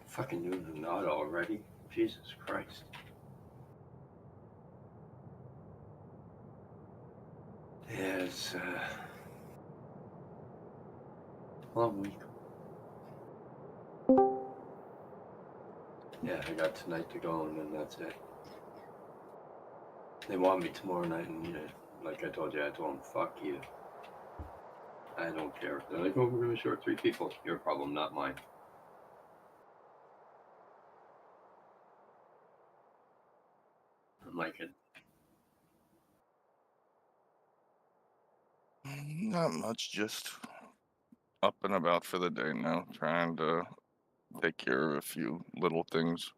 Fucking doing the nod already? Jesus Christ. Yeah, it's a long week. Yeah, I got tonight to go and then that's it. They want me tomorrow night and like I told you, I told them, fuck you. I don't care. They're like, oh, we're gonna short 3 people. Your problem, not mine. I'm like it. Not much, just up and about for the day now, trying to take care of a few little things.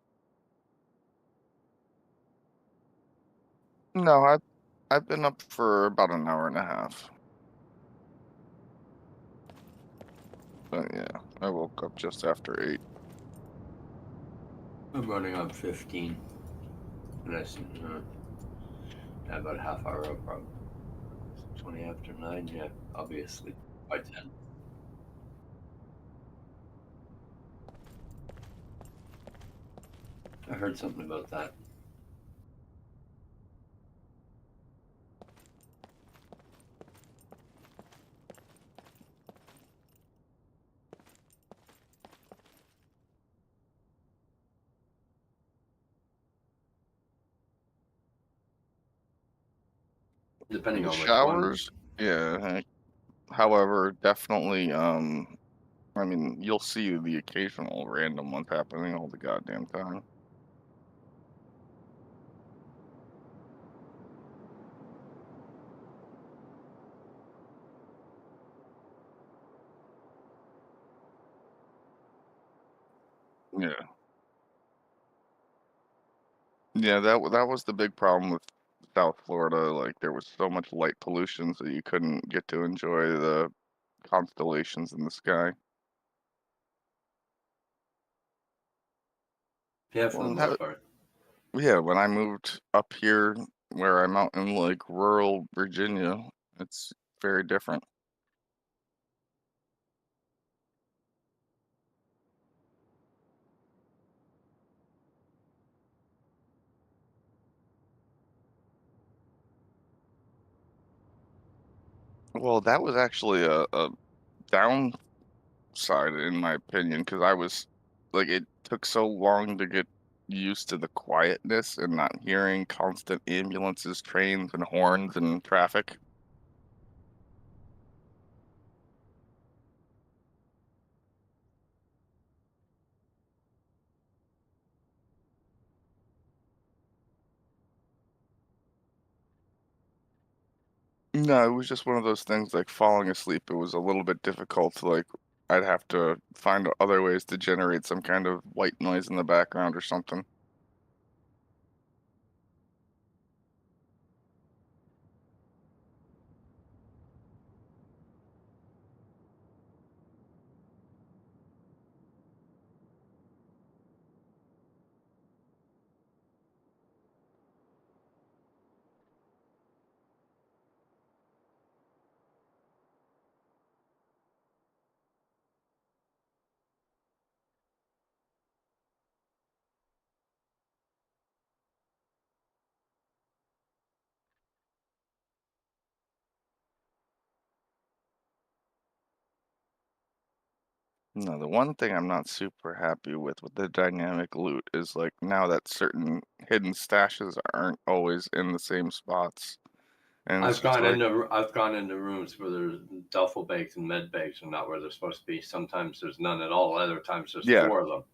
No, I've been up for about an hour and a half. But yeah, I woke up just after 8. I'm running on 15. And I said, about a half hour up, probably. 20 after 9, yeah, I'll be asleep by 10. I heard something about that. Depending The on which one. showers, yeah. However, definitely, I mean, you'll see the occasional random ones happening all the goddamn time. Yeah. Yeah, that was the big problem with South Florida, like, there was so much light pollution, so you couldn't get to enjoy the constellations in the sky. Yeah, for Well, the and most part. yeah, when I moved up here where I'm out in, like, rural Virginia, it's very different. Well, that was actually a downside in my opinion, because I was like, it took so long to get used to the quietness and not hearing constant ambulances, trains, and horns and traffic. No, it was just one of those things, like, falling asleep, it was a little bit difficult to, like I'd have to find other ways to generate some kind of white noise in the background or something. No, the one thing I'm not super happy with the dynamic loot is, like, now that certain hidden stashes aren't always in the same spots, and it's just like I've gone into rooms where there's duffel bags and med bags are not where they're supposed to be. Sometimes there's none at all. Other times there's yeah, four of them.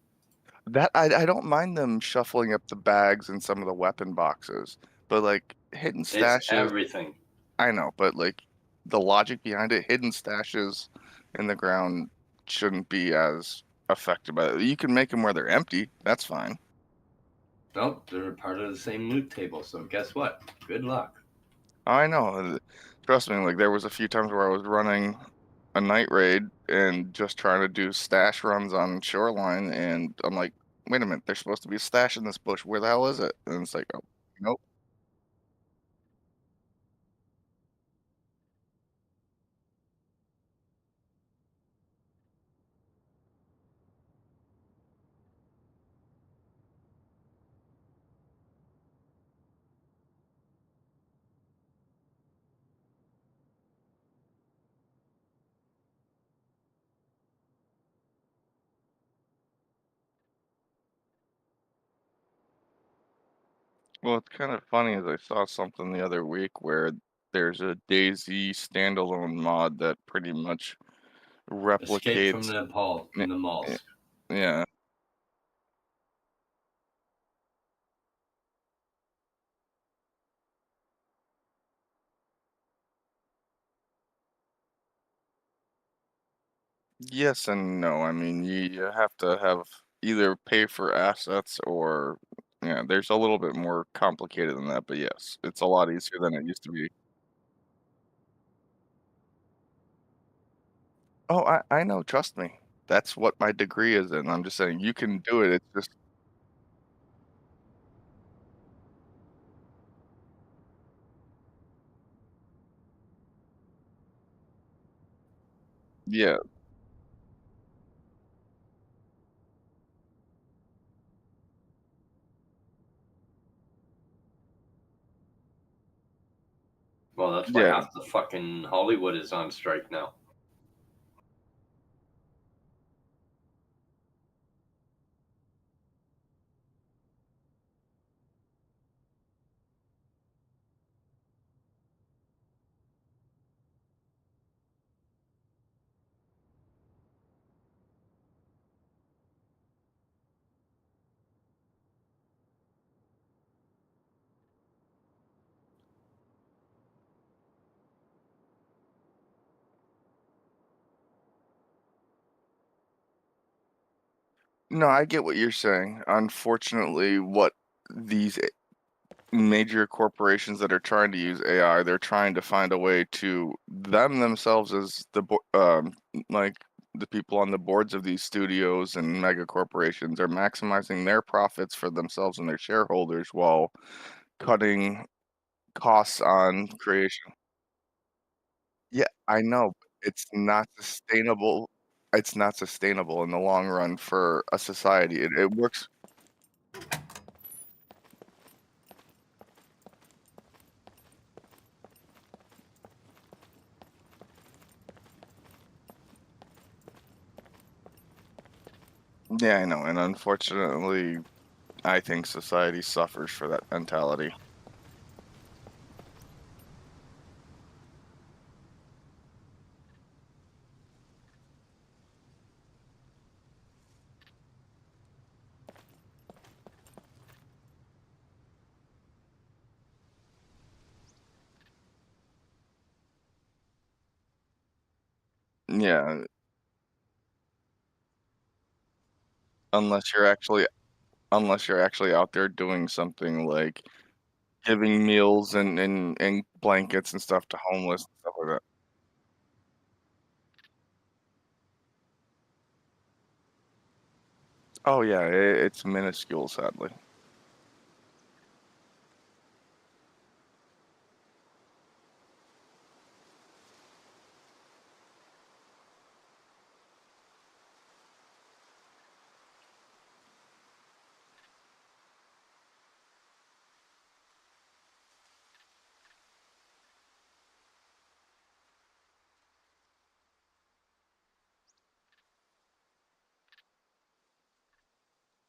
that I don't mind them shuffling up the bags and some of the weapon boxes, but, like, hidden It's stashes everything. I know, but, like, the logic behind it, hidden stashes in the ground shouldn't be as affected by it. You can make them where they're empty, that's fine. Nope, they're part of the same loot table. So guess what? Good luck. I know, trust me, like, there was a few times where I was running a night raid and just trying to do stash runs on Shoreline, and I'm like, "Wait a minute, there's supposed to be a stash in this bush, where the hell is it?" And it's like, "Oh, nope." Well, it's kind of funny as I saw something the other week where there's a DayZ standalone mod that pretty much Escape from replicates Nepal y in the y malls. yeah. Yes and no, I mean, you have to have either pay for assets or yeah, there's a little bit more complicated than that, but yes, it's a lot easier than it used to be. Oh, I know, trust me. That's what my degree is in, I'm just saying you can do it, it's just yeah. Well, that's why Yeah. half the fucking Hollywood is on strike now. No, I get what you're saying. Unfortunately, what these major corporations that are trying to use AI, they're trying to find a way to themselves as like the people on the boards of these studios and mega corporations are maximizing their profits for themselves and their shareholders while cutting costs on creation. Yeah, I know. It's not sustainable. It's not sustainable in the long run for a society. It works. Yeah, I know, and unfortunately, I think society suffers for that mentality. Yeah, unless you're actually unless you're actually out there doing something like giving meals and blankets and stuff to homeless and stuff like that. Oh, yeah, it's minuscule, sadly.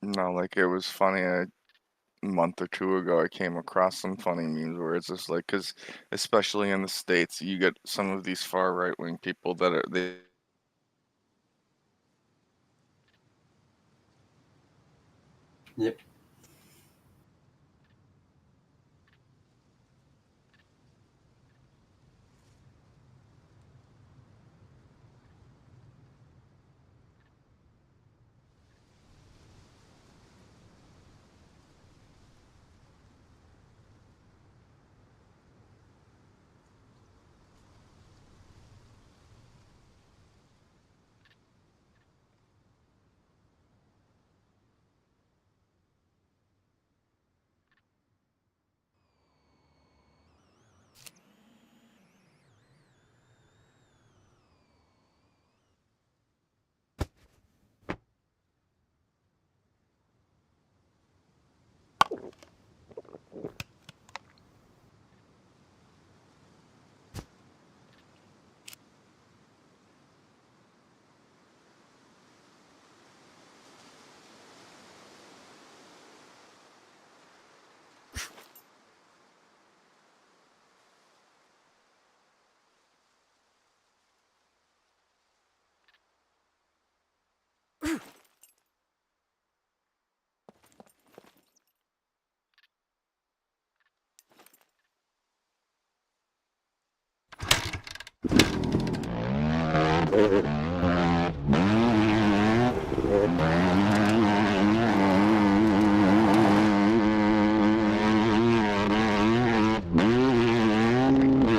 No, like, it was funny, a month or 2 ago, I came across some funny memes where it's just like, because especially in the States, you get some of these far right-wing people that are they Yep.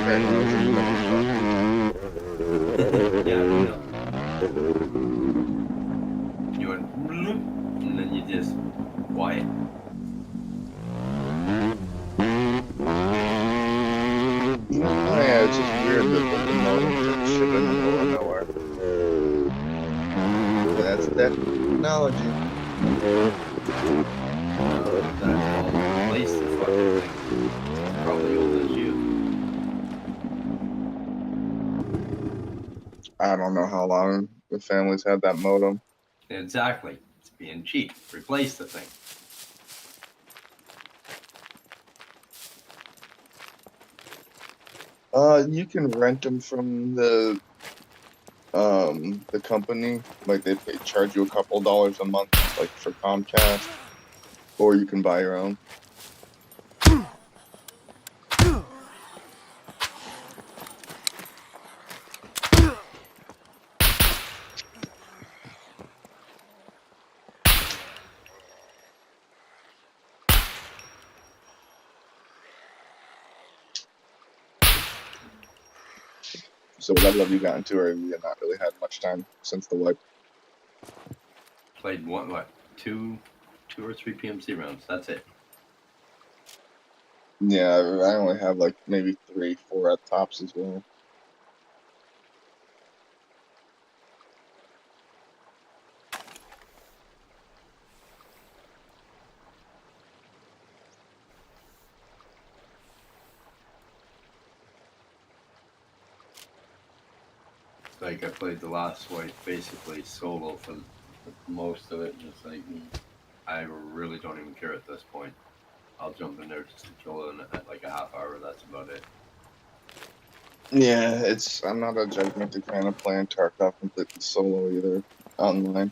technology can make it fun. Yeah, I know. You went bloop, and then you just quiet. Oh, yeah, it's just weird that the modem took shit in the middle of nowhere. That's technology. Give that a call and replace the fucking thing. It's probably old as you. I don't know how long the family's had that modem. Exactly. It's being cheap. Replace the thing. You can rent them from the company. Like they charge you a couple dollars a month, like for Comcast, or you can buy your own. So what level have you gotten to, or have you not really had much time since the wipe? Played one, what, two or three PMC rounds. That's it. Yeah, I only have like maybe 3, 4 at tops as well. Like I played the last wipe basically solo for most of it. Just like I really don't even care at this point. I'll jump in there just to kill it at like a half hour. That's about it. Yeah, I'm not a gigantic fan of playing Tarkov completely solo either online.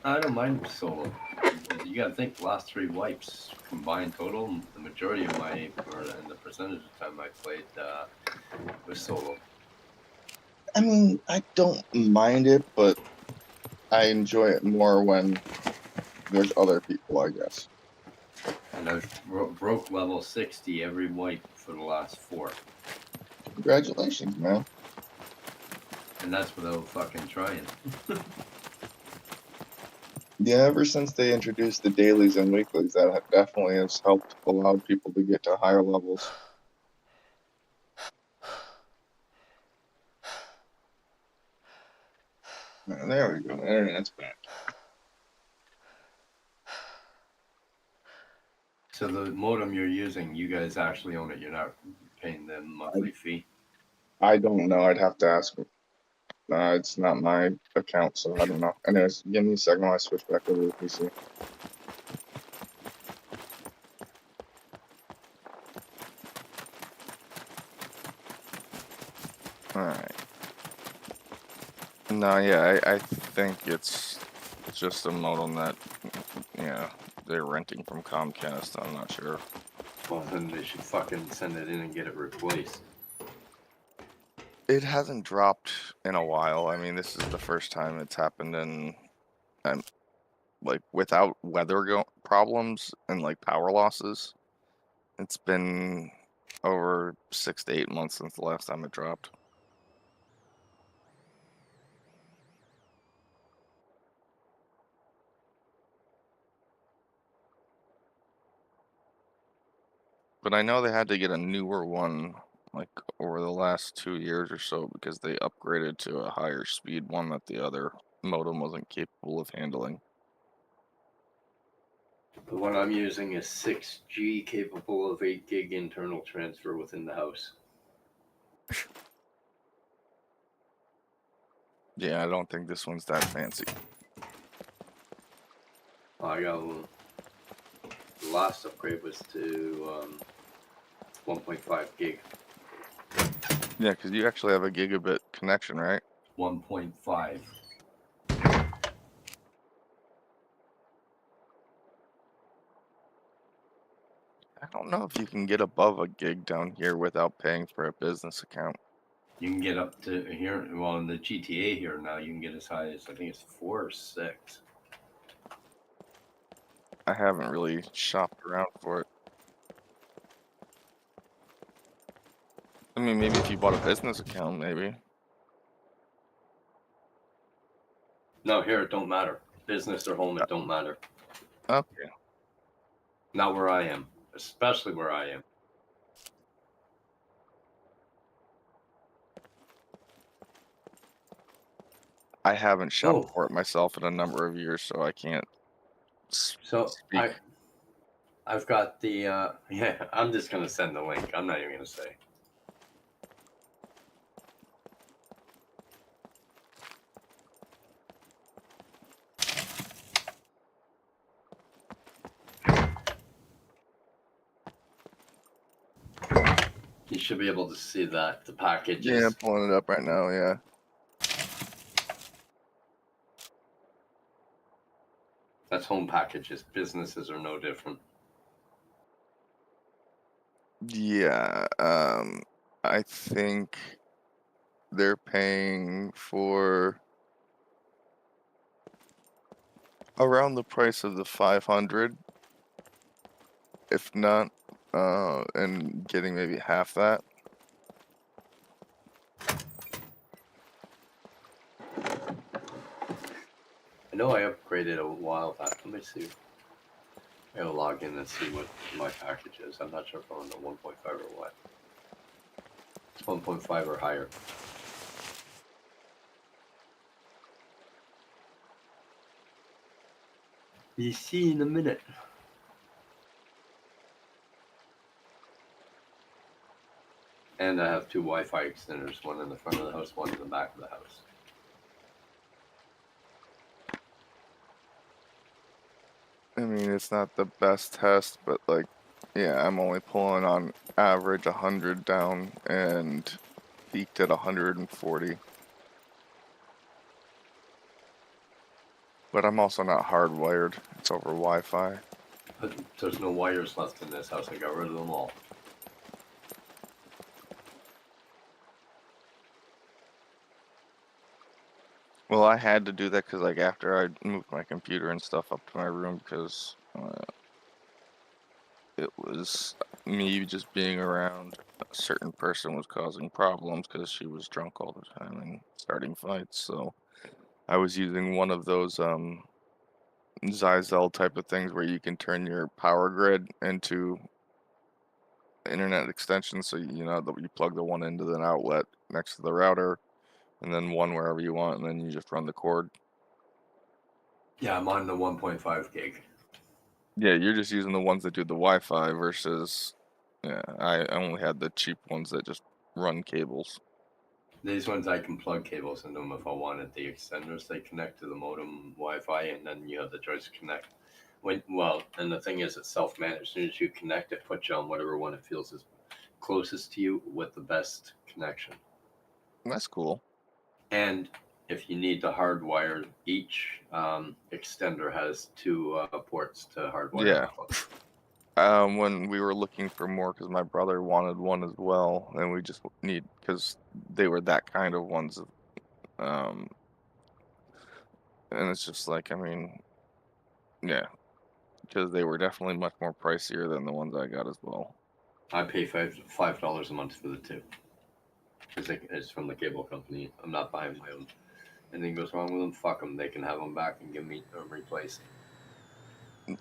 I don't mind solo. You got to think the last three wipes combined total. The majority of my, or and the percentage of time I played was solo. I mean, I don't mind it, but I enjoy it more when there's other people, I guess. And I've broke level 60 every wipe for the last 4. Congratulations, man. And that's without fucking trying. Yeah, ever since they introduced the dailies and weeklies, definitely has helped allow people to get to higher levels. There we go. Internet's back. So the modem you're using, you guys actually own it. You're not paying the monthly fee. I don't know. I'd have to ask. It's not my account, so I don't know. Anyways, give me a second while I switch back over to the PC. All right. No, yeah, I think it's just a modem that, yeah, they're renting from Comcast. I'm not sure. Well, then they should fucking send it in and get it replaced. It hasn't dropped in a while. I mean, this is the first time it's happened in, like, without weather problems and like power losses. It's been over 6 to 8 months since the last time it dropped. But I know they had to get a newer one like over the last 2 years or so because they upgraded to a higher speed one that the other modem wasn't capable of handling. The one I'm using is 6G, capable of 8 gig internal transfer within the house. Yeah, I don't think this one's that fancy. I got one. The last upgrade was to 1.5 gig. Yeah, because you actually have a gigabit connection, right? 1.5. I don't know if you can get above a gig down here without paying for a business account. You can get up to here. Well, in the GTA here now, you can get as high as I think it's 4 or 6. I haven't really shopped around for it. I mean, maybe if you bought a business account, maybe. No, here it don't matter. Business or home, it don't matter. Okay. Not where I am, especially where I am. I haven't shopped Oh, for it myself in a number of years, so I can't so speak. I've got the yeah. I'm just gonna send the link. I'm not even gonna say. You should be able to see that the packages. Yeah, I'm pulling it up right now, yeah. That's home packages. Businesses are no different. Yeah, I think they're paying for around the price of the 500, if not, and getting maybe half that. I know I upgraded a while back. Let me see. I gotta log in and see what my package is. I'm not sure if I'm on the 1.5 or what. It's 1.5 or higher. You see in a minute. And I have 2 Wi-Fi extenders, one in the front of the house, one in the back of the house. I mean, it's not the best test, but like, yeah, I'm only pulling on average 100 down and peaked at 140. But I'm also not hardwired. It's over Wi-Fi. But there's no wires left in this house. I got rid of them all. Well, I had to do that because, like, after I moved my computer and stuff up to my room, because it was me just being around a certain person was causing problems because she was drunk all the time and starting fights. So I was using one of those Zyzel type of things where you can turn your power grid into internet extension. So you know that you plug the one into an outlet next to the router, and then one wherever you want, and then you just run the cord. Yeah, I'm on the 1.5 gig. Yeah, you're just using the ones that do the Wi-Fi versus, yeah, I only had the cheap ones that just run cables. These ones I can plug cables into them if I wanted. The extenders they connect to the modem Wi-Fi, and then you have the choice to connect. And the thing is, it's self-managed. As soon as you connect, it puts you on whatever one it feels is closest to you with the best connection. That's cool. And if you need to hardwire, each extender has two ports to hardwire Yeah. off of. When we were looking for more, because my brother wanted one as well, and we just need because they were that kind of ones. Um, and it's just like, I mean, yeah, because they were definitely much more pricier than the ones I got as well. I pay $5 a month for the two because it's from the cable company. I'm not buying my own. Anything goes wrong with them, fuck them. They can have them back and give me a replace.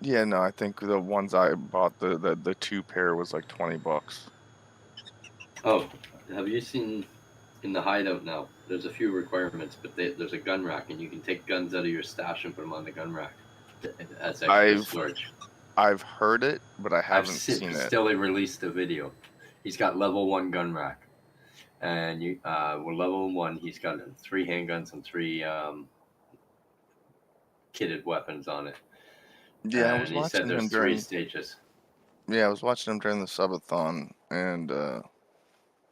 Yeah, no, I think the ones I bought, the two pair was like $20. Oh, have you seen in the hideout now? There's a few requirements, but there's a gun rack, and you can take guns out of your stash and put them on the gun rack as extra I've storage. I've heard it, but I I've haven't seen it. still released a video. He's got level 1 gun rack, and with level 1, he's got 3 handguns and 3 kitted weapons on it, Yeah, I was and he said watching him there's 3 during. stages. Yeah, I was watching him during the subathon, and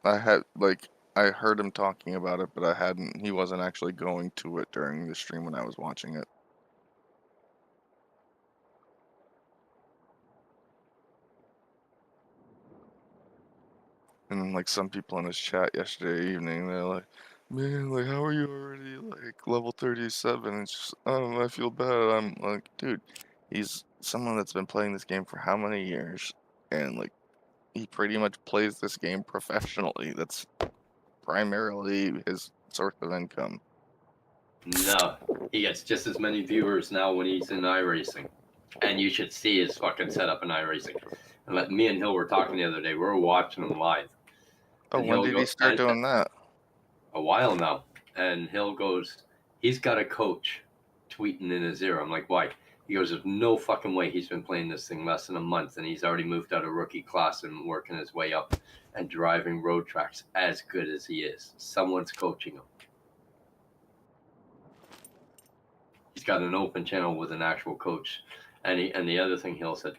I had like I heard him talking about it, but I hadn't. He wasn't actually going to it during the stream when I was watching it. And then, like, some people in his chat yesterday evening, they're like, "Man, like, how are you already like level 37?" It's just, oh, I feel bad. I'm like, dude, he's someone that's been playing this game for how many years, and like he pretty much plays this game professionally. That's primarily his source of income. No, he gets just as many viewers now when he's in iRacing. And you should see his fucking setup in iRacing. And like me and Hill were talking the other day. We were watching him live, Oh, and when Hill did he go start and doing that? a while now. And Hill goes, he's got a coach tweeting in his ear. I'm like, why? He goes, there's no fucking way he's been playing this thing less than a month, and he's already moved out of rookie class and working his way up and driving road tracks as good as he is. Someone's coaching him. He's got an open channel with an actual coach. And the other thing Hill said,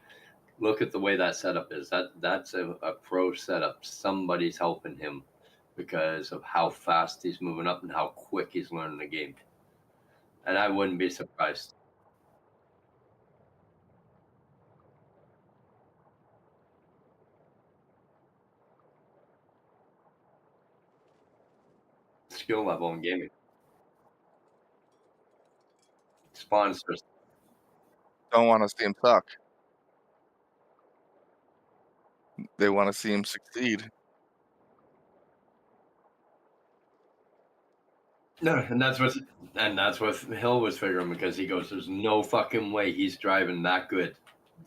look at the way that setup is. That's a pro setup. Somebody's helping him because of how fast he's moving up and how quick he's learning the game. And I wouldn't be surprised. Skill level in gaming. Sponsors. Don't want to see him suck. They want to see him succeed. No, and that's what Hill was figuring because he goes, there's no fucking way he's driving that good,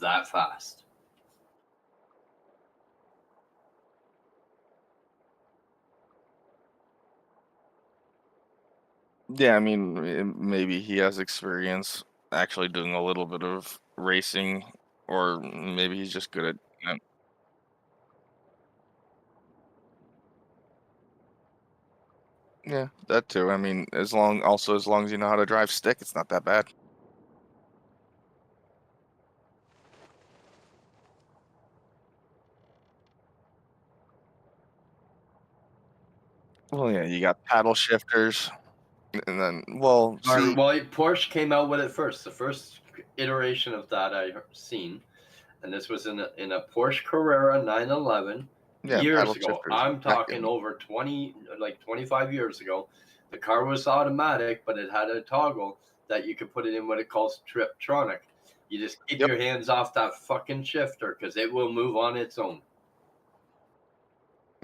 that fast. Yeah, I mean, maybe he has experience actually doing a little bit of racing, or maybe he's just good at. Yeah, that too. I mean, as long as you know how to drive stick, it's not that bad. Well, yeah, you got paddle shifters, and then, well, Well, see, Porsche came out with it first. The first iteration of that I seen, and this was in a Porsche Carrera 911 yeah, paddle years ago. shifters. I'm talking over 20, like 25 years ago. The car was automatic, but it had a toggle that you could put it in what it calls Triptronic. You just keep Yep. your hands off that fucking shifter because it will move on its own.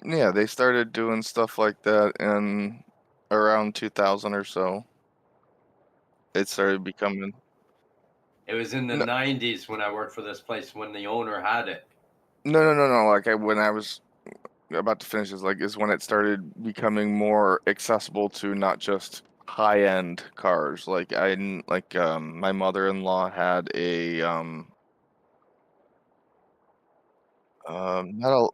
Yeah, they started doing stuff like that in around 2000 or so. It started becoming It was in the no, 90s when I worked for this place when the owner had it. no. Like when I was about to finish is when it started becoming more accessible to not just high-end cars. My mother-in-law had a not a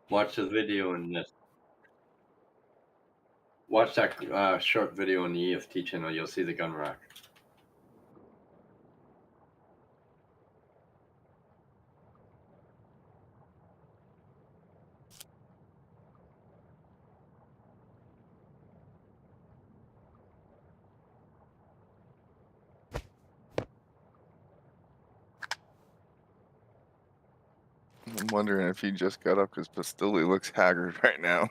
Watch the video in this. Watch that short video on the EFT channel. You'll see the gun rack. I'm wondering if he just got up because Pastili looks haggard right now.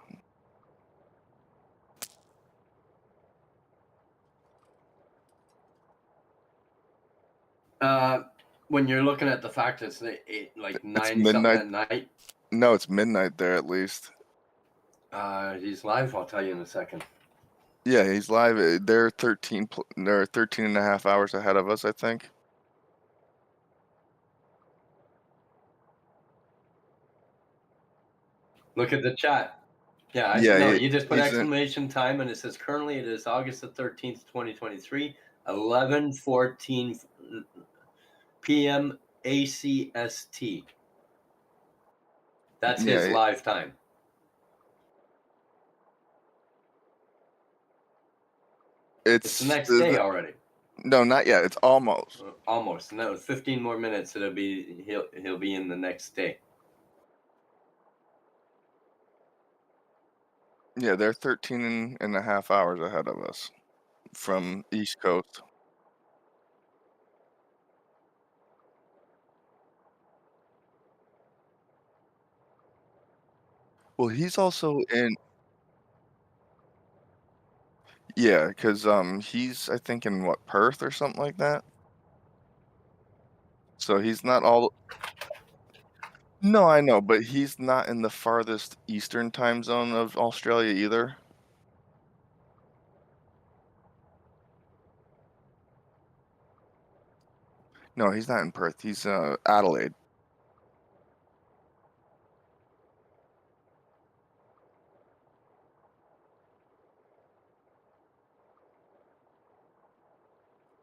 When you're looking at the fact it's like It's 9 something midnight. at night, No, it's midnight there at least. he's live. I'll tell you in a second. Yeah, he's live. They're 13 and a half hours ahead of us, I think. Look at the chat. Yeah, Yeah, no, you just put he's in. exclamation time and it says currently it is August the 13th, 2023, 11:14 p.m. ACST. That's his Yeah, live time. It's the it's next day already. no, not yet. It's almost. Almost. No, 15 more minutes. He'll be in the next day. Yeah, they're 13 and a half hours ahead of us from East Coast. Well, he's also in. Yeah, because he's I think in what Perth or something like that. So he's not all. No, I know, but he's not in the farthest eastern time zone of Australia either. No, he's not in Perth. He's Adelaide.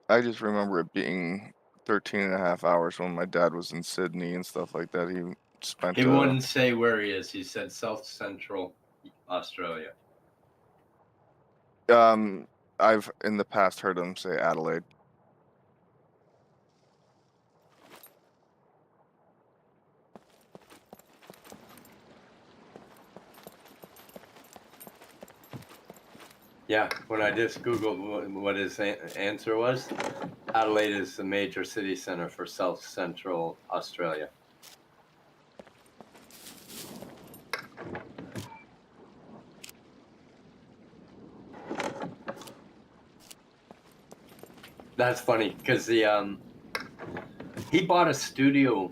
I just remember it being 13 and a half hours when my dad was in Sydney and stuff like that. He spent He wouldn't say where he is. He said South Central Australia. I've in the past heard him say Adelaide. Yeah, when I just Googled what his answer was, Adelaide is the major city center for South Central Australia. That's funny because he bought a studio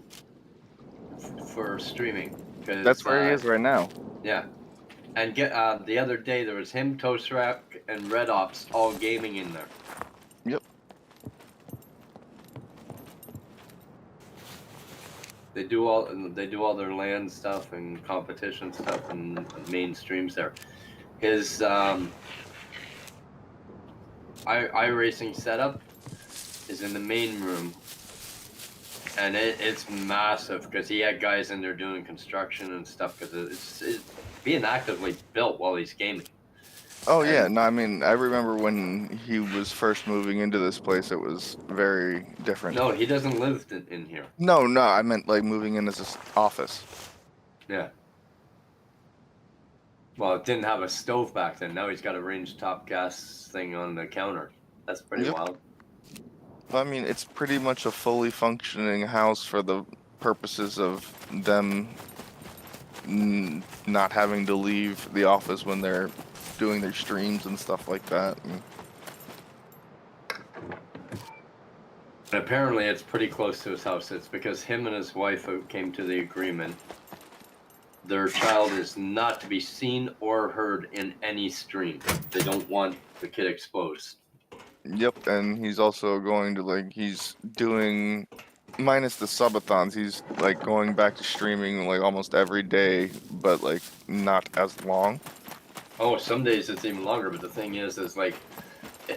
for streaming. That's where he is right now. Yeah, and the other day there was him, Toast Rack, and Red Ops all gaming in there. Yep. They do all their LAN stuff and competition stuff and main streams there. His iRacing setup is in the main room, and it's massive because he had guys in there doing construction and stuff because it's being actively built while he's gaming. Oh yeah, no, I mean I remember when he was first moving into this place, it was very different. No, he doesn't live in here. No, I meant like moving in as his office. Yeah, Well, it didn't have a stove back then. Now he's got a range top gas thing on the counter. That's pretty Yep. wild. I mean, it's pretty much a fully functioning house for the purposes of them not having to leave the office when they're doing their streams and stuff like that. And And apparently, it's pretty close to his house. It's because him and his wife came to the agreement. Their child is not to be seen or heard in any stream. They don't want the kid exposed. yep, and he's also going to he's doing minus the subathons, he's like going back to streaming like almost every day, but like not as long. Oh, some days it's even longer. But the thing is like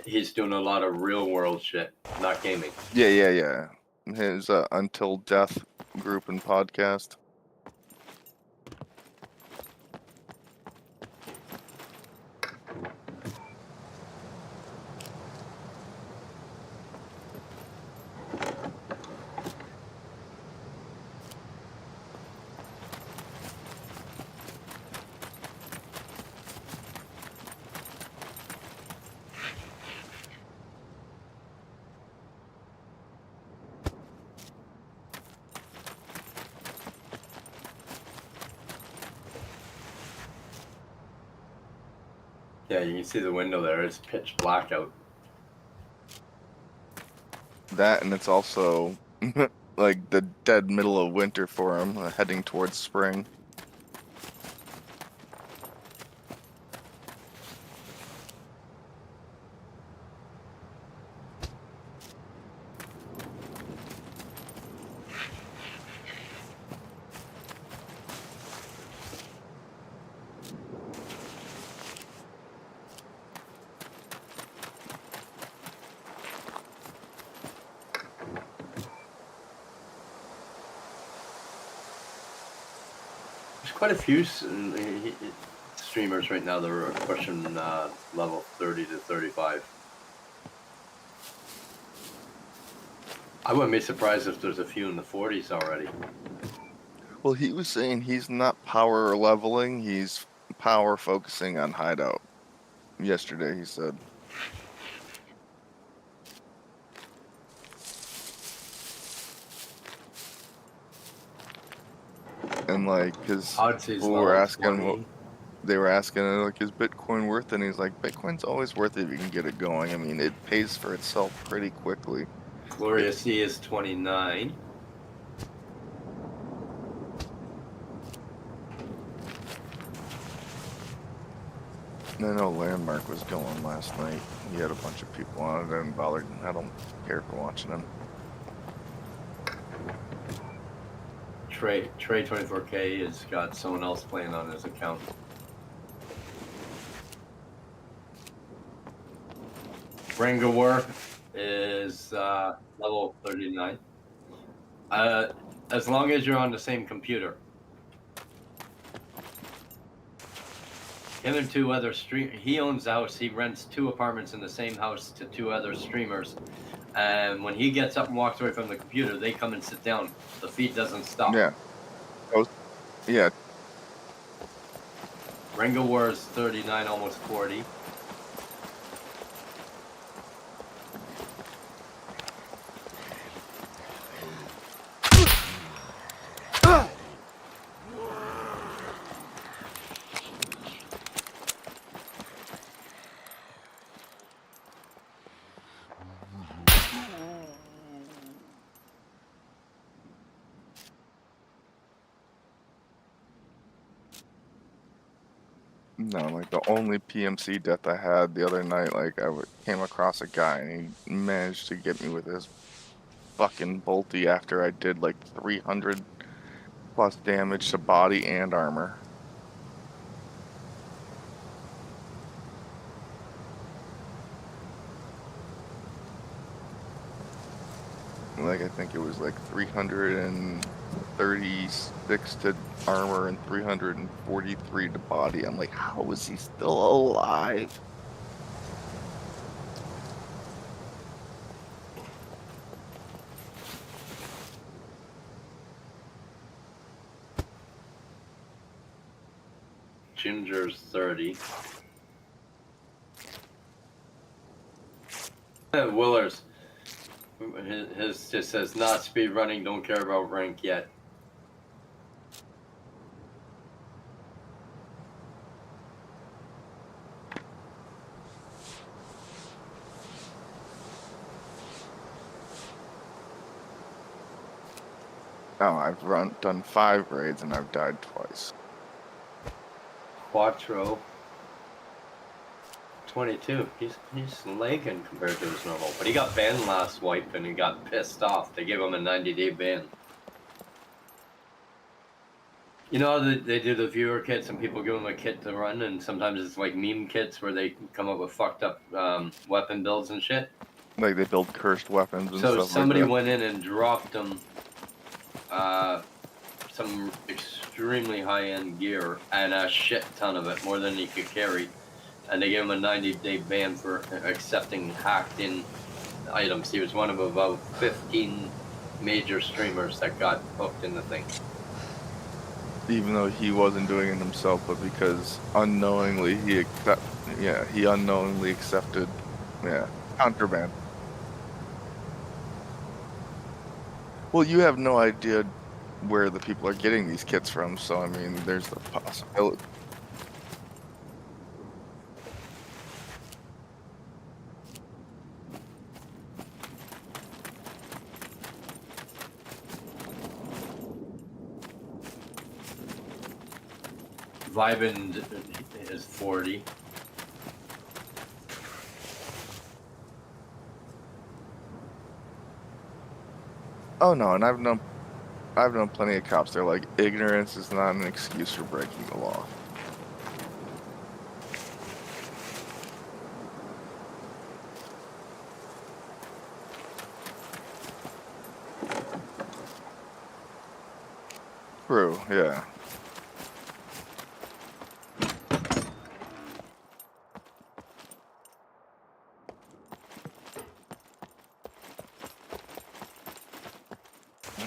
he's doing a lot of real world shit, not gaming. Yeah. His Until Death group and podcast. Yeah, you can see the window there. It's pitch black out. That, and it's also like the dead middle of winter for him, heading towards spring. There's quite a few streamers right now that are pushing level 30 to 35. I wouldn't be surprised if there's a few in the 40s already. Well, he was saying he's not power leveling, he's power focusing on hideout. Yesterday, he said. And like, because Odyssey's people were level asking 20. they were asking like, is Bitcoin worth it? And he's like, Bitcoin's always worth it if you can get it going. I mean, it pays for itself pretty quickly. Gloria C is 29. I know Landmark was going last night. He had a bunch of people on it. I didn't bother. I don't care for watching him. Trey 24K has got someone else playing on his account. Rengar is level 39. As long as you're on the same computer. Him and two other he owns the house. He rents 2 apartments in the same house to 2 other streamers. And when he gets up and walks away from the computer, they come and sit down. The feed doesn't stop. Yeah. Yeah. Rengar is 39, almost 40. No, like the only PMC death I had the other night, like I came across a guy and he managed to get me with his fucking bolty after I did like 300 plus damage to body and armor. Like I think it was like 336 to armor and 343 to body. I'm like, how is he still alive? Ginger's 30. Willers. His just says not speed running, don't care about rank yet. Oh, I've done 5 raids and I've died twice. Quattro. 22. He's lagging compared to his normal, but he got banned last wipe and he got pissed off. They gave him a 90-day ban. You know how they do the viewer kits and people give them a kit to run, and sometimes it's like meme kits where they come up with fucked up weapon builds and shit. Like they build cursed weapons and So stuff somebody like that. went in and dropped them some extremely high-end gear and a shit ton of it, more than he could carry. And they gave him a 90-day ban for accepting hacked-in items. He was one of about 15 major streamers that got hooked in the thing. Even though he wasn't doing it himself, but because unknowingly he unknowingly accepted, contraband. Well, you have no idea where the people are getting these kits from, so I mean, there's the possibility. Vibin is 40. Oh no, and I've known plenty of cops. They're like, ignorance is not an excuse for breaking the law. True, yeah.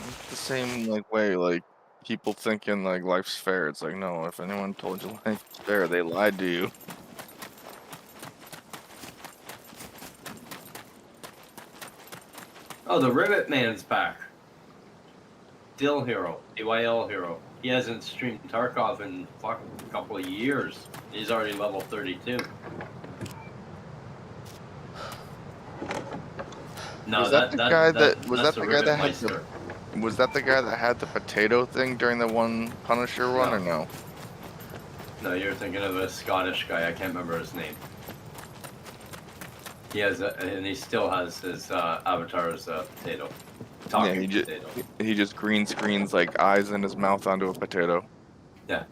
It's the same like way, like people thinking like life's fair. It's like, no, if anyone told you life's fair, they lied to you. Oh, the Rivet Man's back. Dill Hero, AYL Hero. He hasn't streamed Tarkov in fucking a couple of years. He's already level 32. No, Was that the guy that had the potato thing during the one Punisher one, or no? No, you're thinking of a Scottish guy. I can't remember his name. He has, and he still has his avatar as a potato. Talking potato. He just green screens like eyes in his mouth onto a potato. Yeah.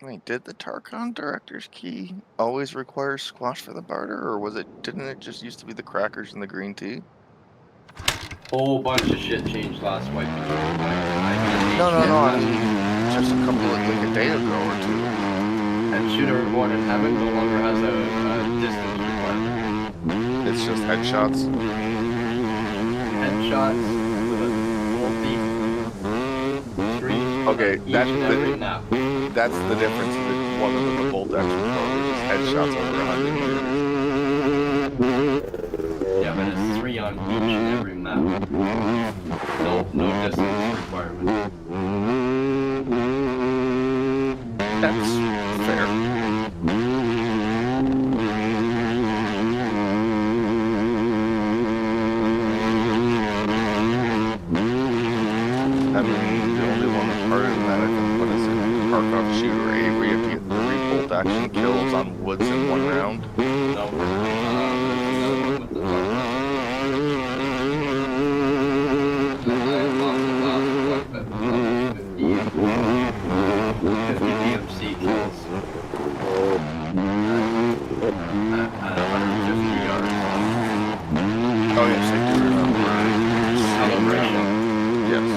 Wait, did the Tarkon director's key always require squash for the barter, or didn't it just used to be the crackers and the green tea? Whole bunch of shit changed last wipe. No, I mean, just a couple like a day ago or two. And Shooter Reborn in Heaven no longer has a distance requirement. It's just headshots. Headshots with a 3 Okay, that's the difference. That one of them the bolt action is headshots over 100 meters. Yeah, but it's 3 on each and every map. No distance requirement. That's fair. I mean, the only one harder than that, I think, what is it? Tarkov Shooter 8, where you have to get 3 bolt-action kills on woods in 1 round? No, there's another one with the Tarkov. I unlocked it last wipe at level 50 DMC kills at 150 yards. Oh, yes, I do remember seeing that Celebration. one. Yes.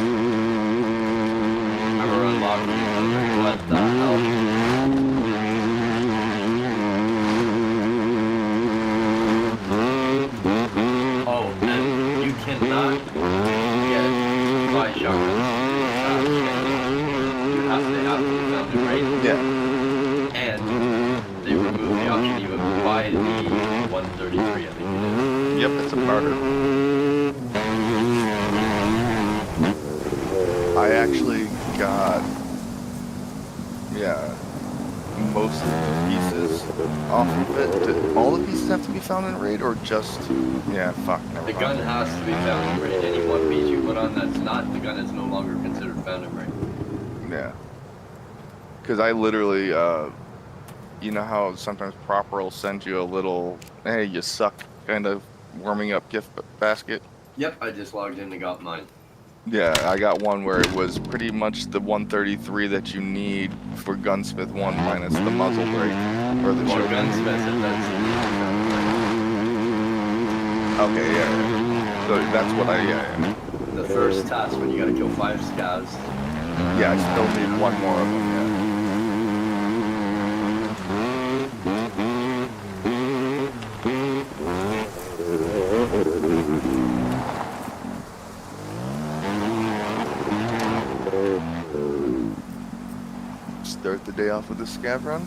I remember unlocking it. I was like, what the hell? Oh, and you cannot get buy shotguns through the task anymore. They have to be found in raid. Yeah. And they removed the option to even buy the 133, I think it is. Yep, it's a barter. I actually got, most of the pieces off of it. Did all the pieces have to be found in raid, or just, never The mind. gun has to be found in raid. Any one piece you put on that's not, the gun is no longer considered found in raid. Yeah. Because I literally, you know how sometimes Proper will send you a little, hey, you suck, kind of warming up gift basket? Yep, I just logged in and got mine. Yeah, I got one where it was pretty much the 133 that you need for Gunsmith 1 minus the muzzle brake. Or the For choke. gunsmiths, it does need to be found in raid. Okay, yeah. So that's what The first task when you gotta kill 5 scavs. Yeah, I still need one more of them, yeah. Start the day off with a scav run.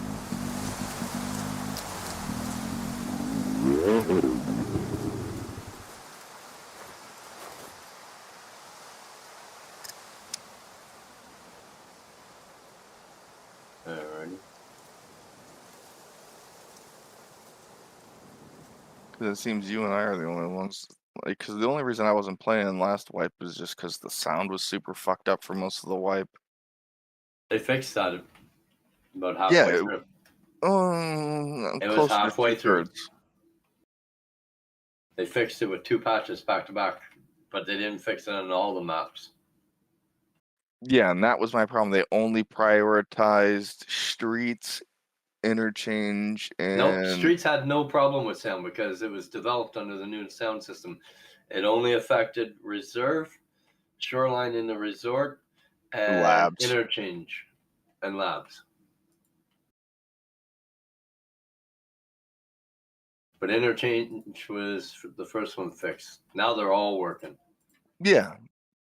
Alrighty. Because it seems you and I are the only ones. Like, because the only reason I wasn't playing last wipe was just because the sound was super fucked up for most of the wipe. They fixed that about halfway through. It was Close to halfway through. 2/3. They fixed it with 2 patches back to back, but they didn't fix it on all the maps. Yeah, and that was my problem. They only prioritized streets, interchange, and Nope, streets had no problem with sound because it was developed under the new sound system. It only affected reserve, shoreline in the resort, and labs. interchange and labs. But interchange was the first one fixed. Now they're all working. Yeah,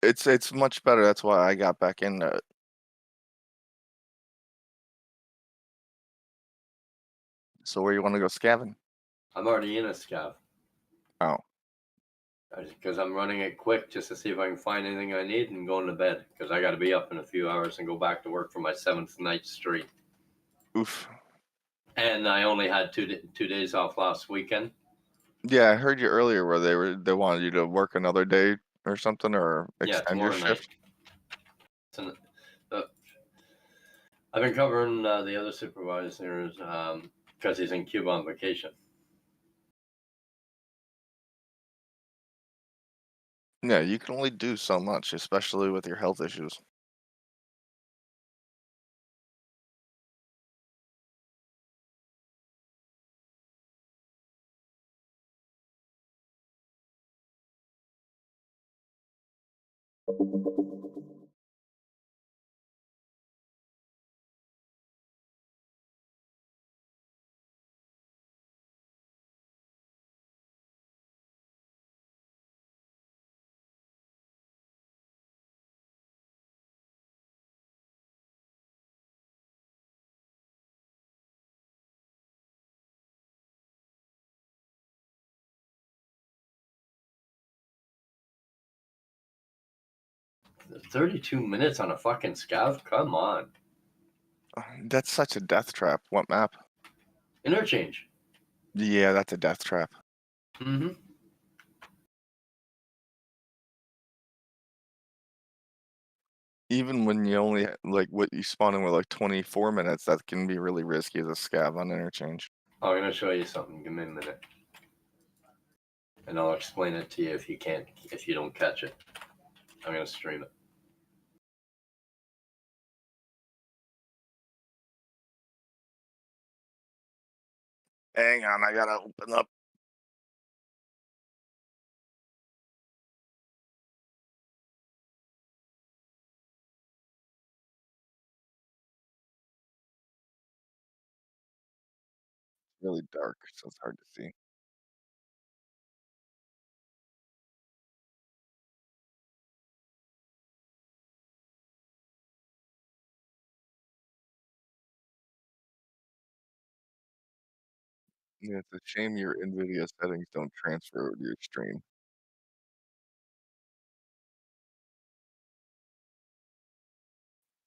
it's much better. That's why I got back into it. So where you want to go scavenging? I'm already in a scav. Oh. Because I'm running it quick just to see if I can find anything I need and going to bed. Because I got to be up in a few hours and go back to work for my 7th night straight. Oof. And I only had 2 days off last weekend. Yeah, I heard you earlier where they wanted you to work another day or something, or extend your shift. Night. I've been covering the other supervisors because he's in Cuba on vacation. Yeah, you can only do so much, especially with your health issues. The 32 minutes on a fucking scav? Come on. That's such a death trap. What map? Interchange. Yeah, that's a death trap. Mm-hmm. Even when you only like what you spawn in with like 24 minutes, that can be really risky as a scav on interchange. I'm gonna show you something. Give me a minute, and I'll explain it to you if you don't catch it. I'm gonna stream it. Hang on, I gotta open up. It's really dark, so it's hard to see. Yeah, it's a shame your NVIDIA settings don't transfer to your stream.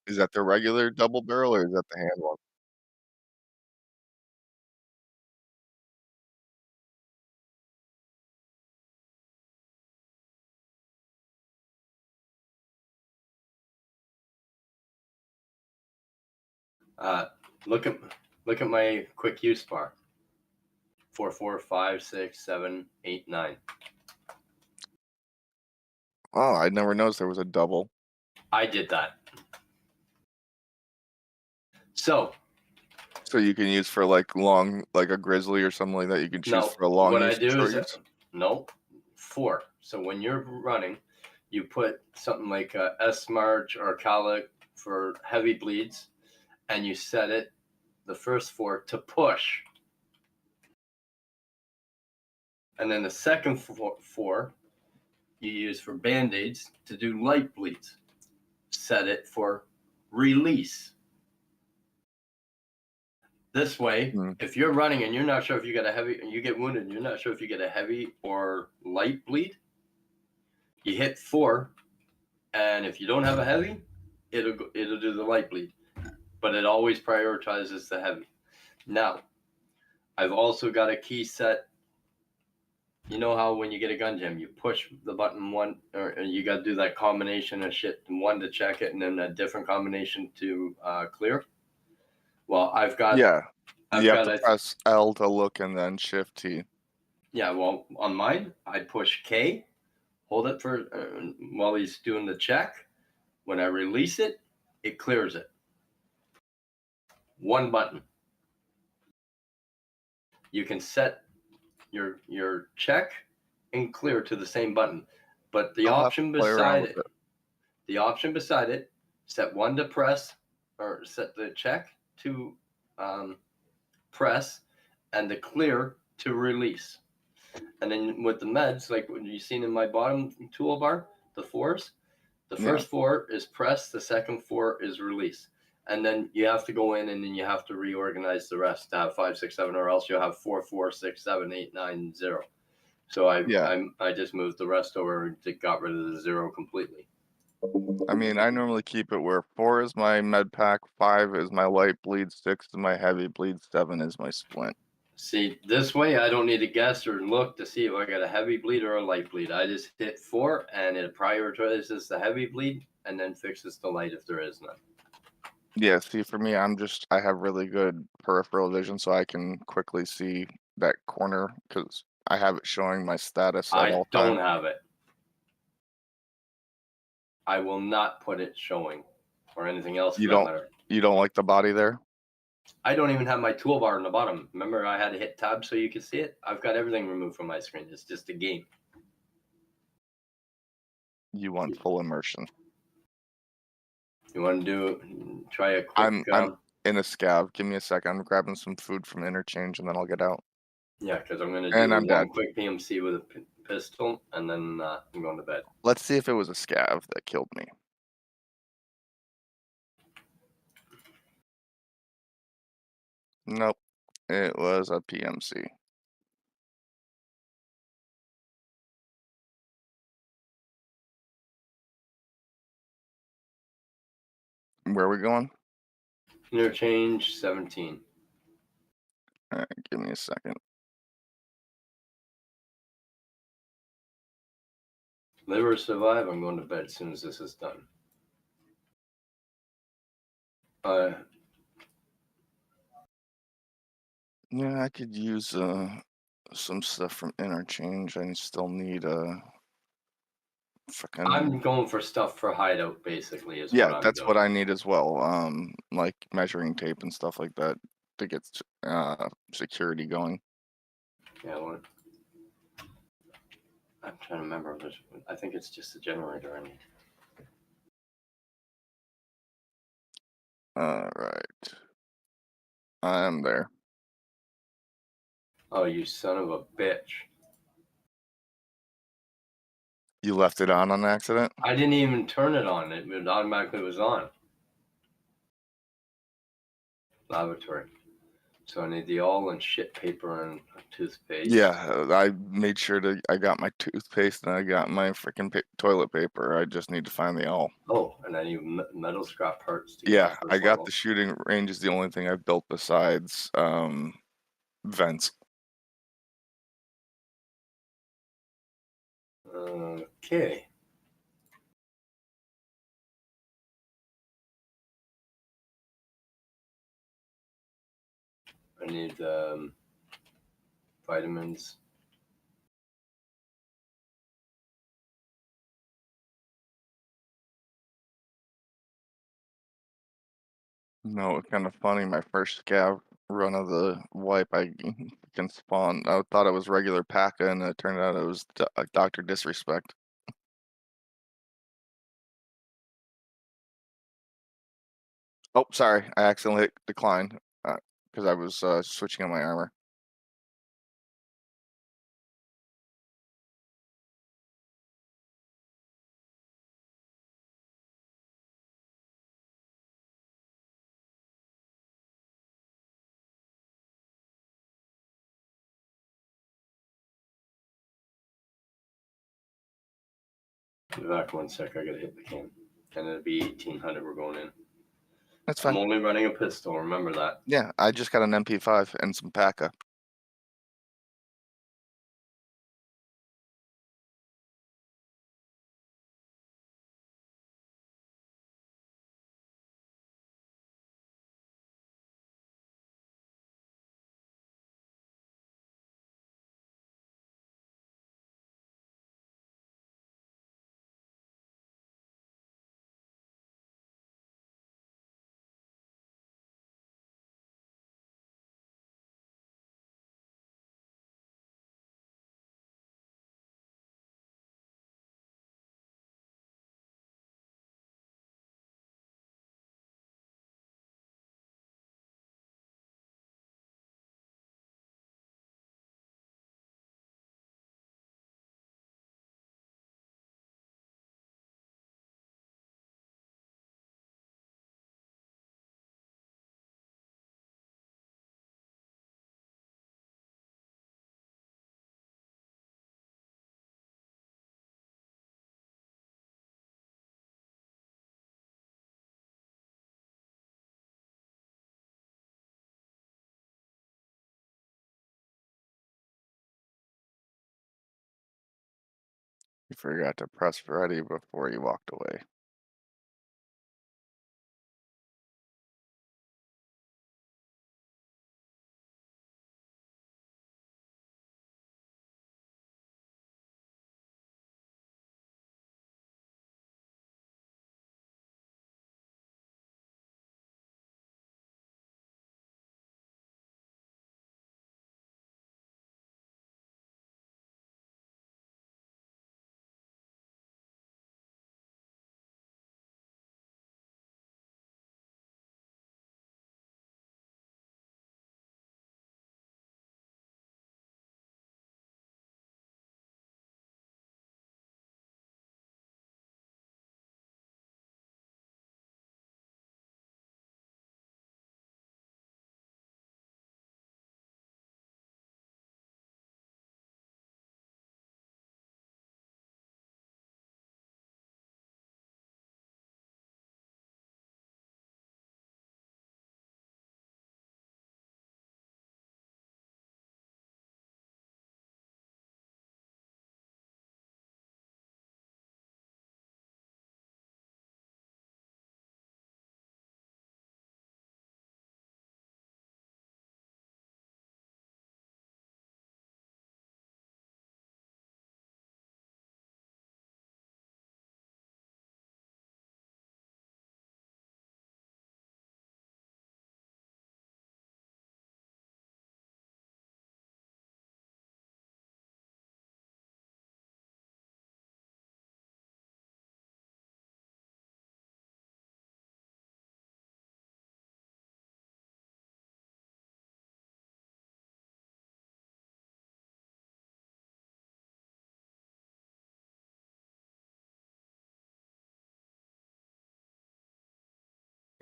Is that the regular double barrel or is that the hand one? Uh, look at my quick use bar. 4, 4, 5, 6, 7, 8, 9. Oh, I never noticed there was a double. I did that. So So you can use for like long, like a grizzly or something like that. You can choose now for a long what I use and do short is use. no 4. So when you're running, you put something like a S March or Calic for heavy bleeds, and you set it the first 4 to push, and then the second 4 you use for band-aids to do light bleeds. Set it for release. This way, Mm. if you're running and you're not sure if you got a heavy, and you get wounded, and you're not sure if you get a heavy or light bleed, you hit 4, and if you don't have a heavy, it'll do the light bleed, but it always prioritizes the heavy. Now, I've also got a key set. You know how when you get a gun jam, you push the button one, or you got to do that combination of shit, one to check it, and then a different combination to clear. Well, Yeah, I've you have got to a press L to look and then Shift T. yeah. Well, on mine, I push K, hold it for while he's doing the check. When I release it, it clears it. One button. You can set your check and clear to the same button, but I'll have to play around with it. the option beside it, set one to press, or set the check to press, and the clear to release. And then with the meds, like what you've seen in my bottom toolbar, the 4s, the Yeah, first 4 is press, the second 4 is release. And then you have to go in and then you have to reorganize the rest to have 5, 6, 7, or else you'll have 4, 4, 6, 7, 8, 9, 0. So yeah. I just moved the rest over and got rid of the 0 completely. I mean, I normally keep it where 4 is my med pack, 5 is my light bleed, 6 is my heavy bleed, 7 is my splint. See, this way I don't need to guess or look to see if I got a heavy bleed or a light bleed. I just hit 4 and it prioritizes the heavy bleed and then fixes the light if there is none. Yeah, see, for me, I have really good peripheral vision, so I can quickly see that corner because I have it showing my status at I all don't times. have it. I will not put it showing or anything else for You that don't, matter. you don't like the body there? I don't even have my toolbar in the bottom. Remember, I had to hit tab so you could see it? I've got everything removed from my screen. It's just a game. You want full immersion. You want to try a quick, I'm in a scav. Give me a second. I'm grabbing some food from interchange and then I'll get out. yeah, because I'm going to And do I'm one dead. quick PMC with a pistol, and then I'm going to bed. Let's see if it was a scav that killed me. Nope, it was a PMC. Where are we going? Interchange 17. All right, give me a second. Live or survive. I'm going to bed as soon as this is done. Yeah, I could use some stuff from Interchange. I still need I'm freaking. going for stuff for hideout, basically, is what Yeah, I'm that's doing. what I need as well. Like measuring tape and stuff like that to get security going. Yeah, what? I'm trying to remember. I think it's just a generator. I need. All right, I am there. Oh, you son of a bitch! You left it on accident? I didn't even turn it on. It automatically was on. Lavatory. So I need the all and shit paper and toothpaste. Yeah, I made sure I got my toothpaste and I got my freaking toilet paper. I just need to find the all. Oh, and I need metal scrap parts to get the Yeah, I first got level. the shooting range is the only thing I've built besides vents. Okay. I need vitamins. No, it's kind of funny. My first scav run of the wipe, I can spawn. I thought it was regular P.A.K.A. and it turned out it was Dr. Disrespect. Oh, sorry, I accidentally hit decline because I was switching on my armor. Be back 1 sec. I gotta hit the cam. And it'll be 1800. We're going in. That's I'm fine. only running a pistol. Remember that. Yeah, I just got an MP5 and some P.A.K.A. You forgot to press ready before you walked away.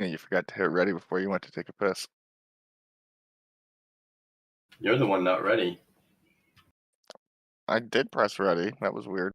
Yeah, you forgot to hit ready before you went to take a piss. You're the one not ready. I did press ready. That was weird.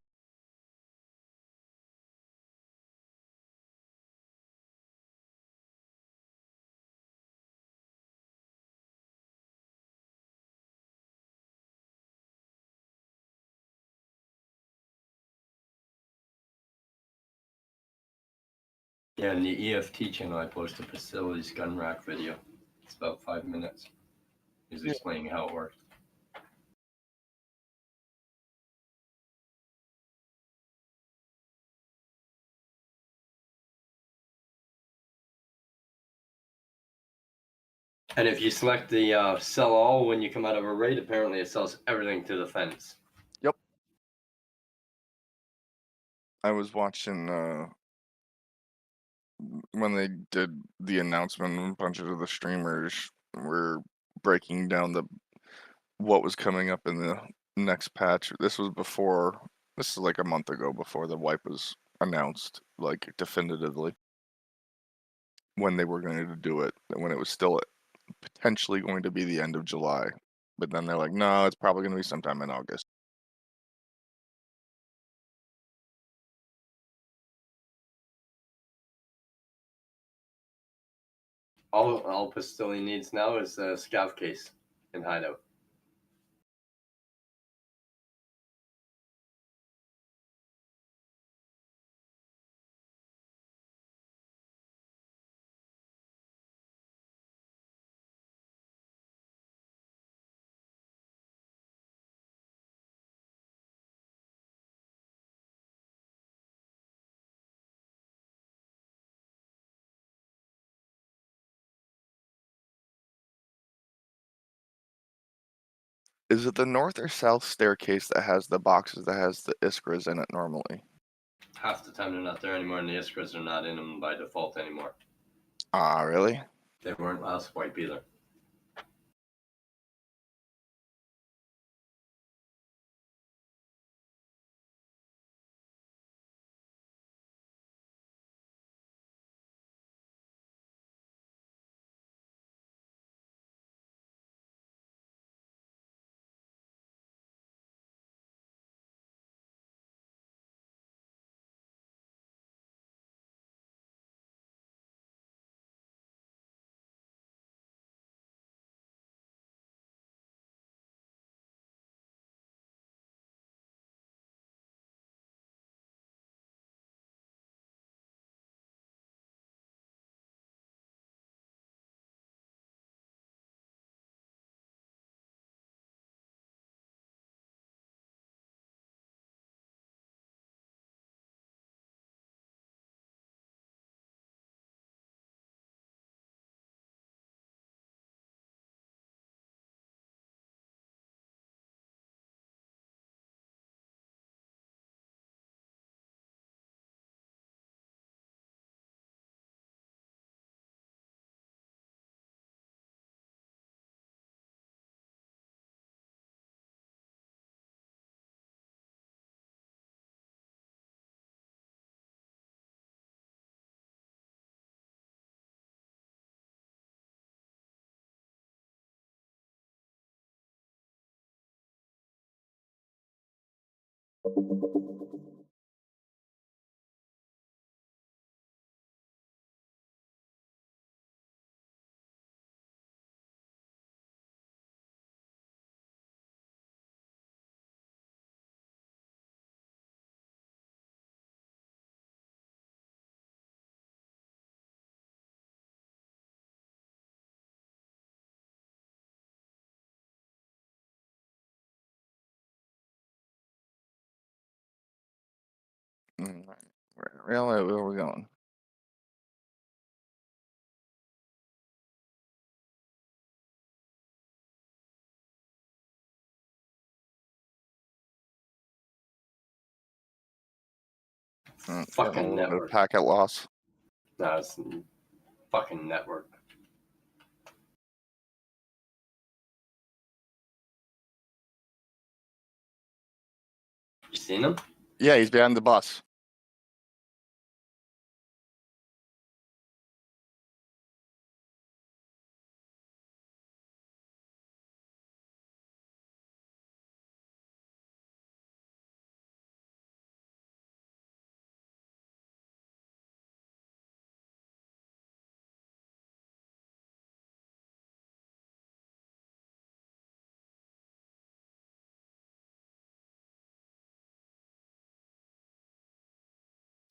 Yeah, in the EFT channel, I posted Facility's gun rack video. It's about 5 minutes. He's Yeah. explaining how it works. And if you select the sell all when you come out of a raid, apparently it sells everything to the fence. Yep. I was watching when they did the announcement, a bunch of the streamers were breaking down what was coming up in the next patch. This is like a month ago before the wipe was announced, like definitively, when they were going to do it, when it was still potentially going to be the end of July. But then they're like, no, it's probably going to be sometime in August. All Pistoli needs now is a scav case in hideout. Is it the north or south staircase that has the boxes that has the Iskras in it normally? Half the time they're not there anymore, and the Iskras are not in them by default anymore. Ah, really? They weren't last wipe either. Where are we going? Getting a Fucking little bit of network. packet loss. No, it's fucking network. You seen him? Yeah, he's behind the bus.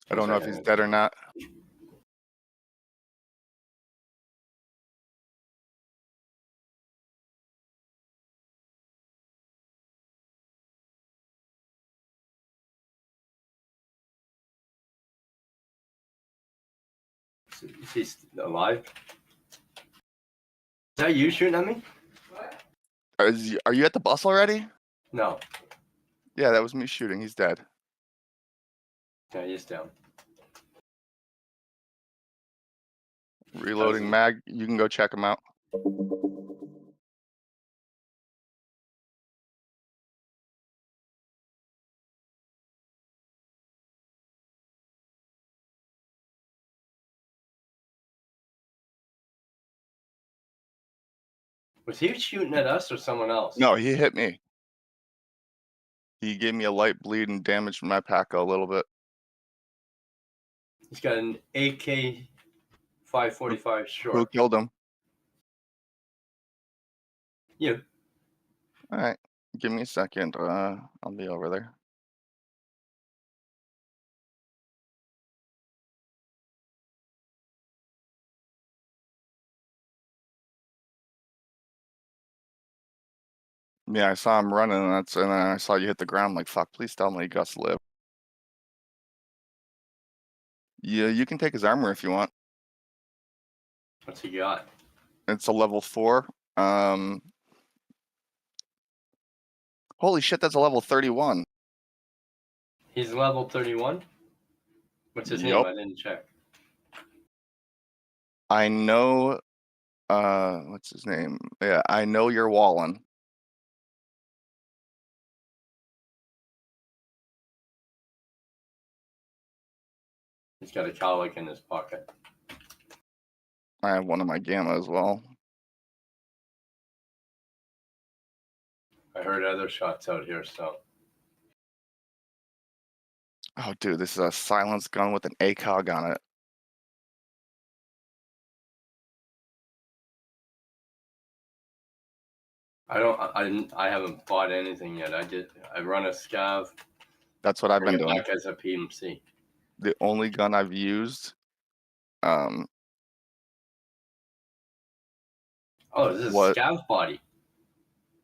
I don't know if he's dead or not. Is he alive? Is that you shooting at me? Are you at the bus already? No. Yeah, that was me shooting. He's dead. Yeah, he's down. Reloading mag. You can go check him out. Was he shooting at us or someone else? No, he hit me. He gave me a light bleed and damaged my pack a little bit. He's got an AK 545 Who short. killed him? You. All right, give me a second. I'll be over there. Yeah, I saw him running, and then I saw you hit the ground. I'm like, fuck, please tell me Gus live. Yeah, you can take his armor if you want. What's he got? It's a level 4. Holy shit, that's a level 31. He's level 31. What's his name? Yup. I didn't check. I know. What's his name? Yeah, I know you're Wallen. He's got a cowlick in his pocket. I have one of my gamma as well. I heard other shots out here, so. Oh, dude, this is a silenced gun with an ACOG on it. I haven't bought anything yet. I run a scav. That's what I've Bring been it doing. back as a PMC. The only gun I've used. Oh, this is a What? scav body.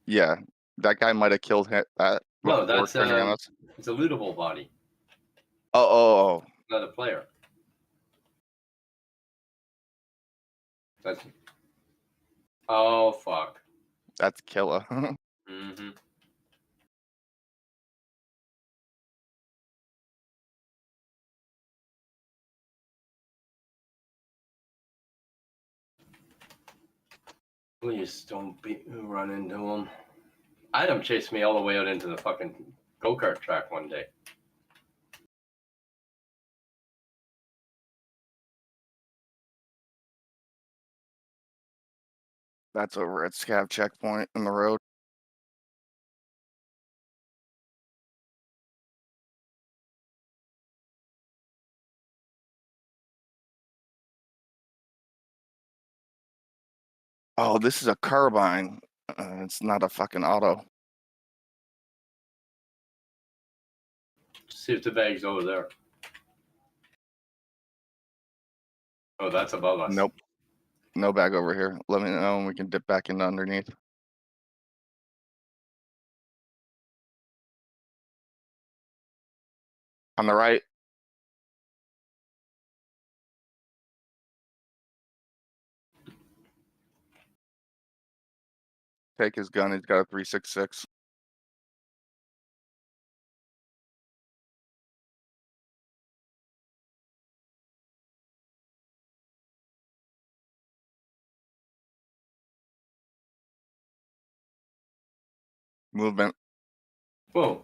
Yeah, that guy might have killed that No, before that's turning on us. it's a lootable body, Oh. not a player. That's. Oh fuck. That's killer. Mm-hmm. Please don't run into him. I had him chase me all the way out into the fucking go-kart track one day. That's over at Scav checkpoint in the road. Oh, this is a carbine. It's not a fucking auto. See if the bag's over there. Oh, that's above us. Nope. No bag over here. Let me know and we can dip back into underneath. On the right. Take his gun. He's got a 3.66. Movement. Whoa.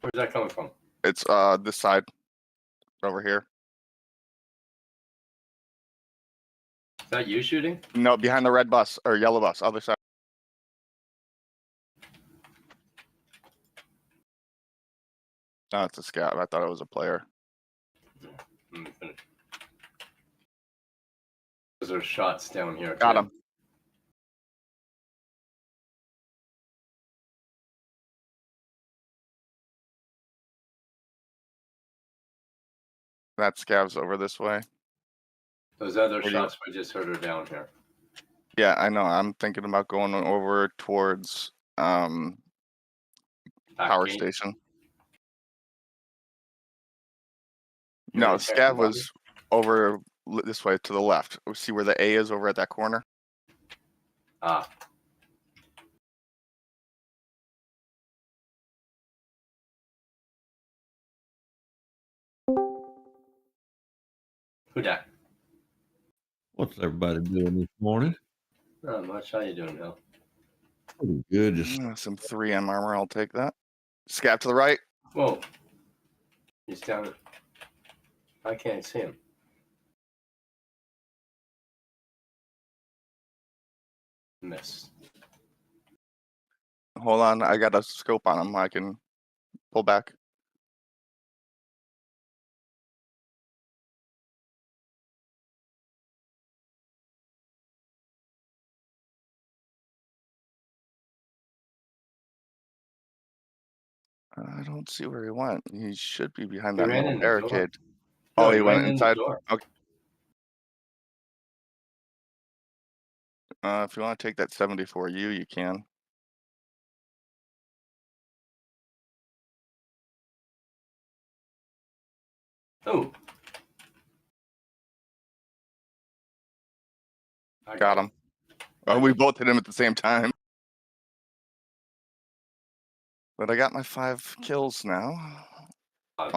Where's that coming from? It's this side. Over here. Is that you shooting? No, behind the red bus or yellow bus. Other side. Oh, it's a scav. I thought it was a player. Let me finish. There's shots down here. Got him. That scav's over this way. Those other Where do you- shots we just heard are down here. Yeah, I know. I'm thinking about going over towards Back power gate. station. You No, wanna check scav the body? was over this way to the left. See where the A is over at that corner? Ah. Who dat? What's everybody doing this morning? Not much. How you doing, Bill? Pretty good. Just Some 3M armor. I'll take that. Scav to the right. Whoa. He's down. I can't see him. Miss. Hold on. I got a scope on him. I can pull back. I don't see where he went. He should be behind He that ran little in the door. barricade. No, Oh, he he went ran in the inside? door. Okay. If you want to take that 74U, you can. Oh. Got him. Oh, we both hit him at the same time. But I got my 5 kills now. All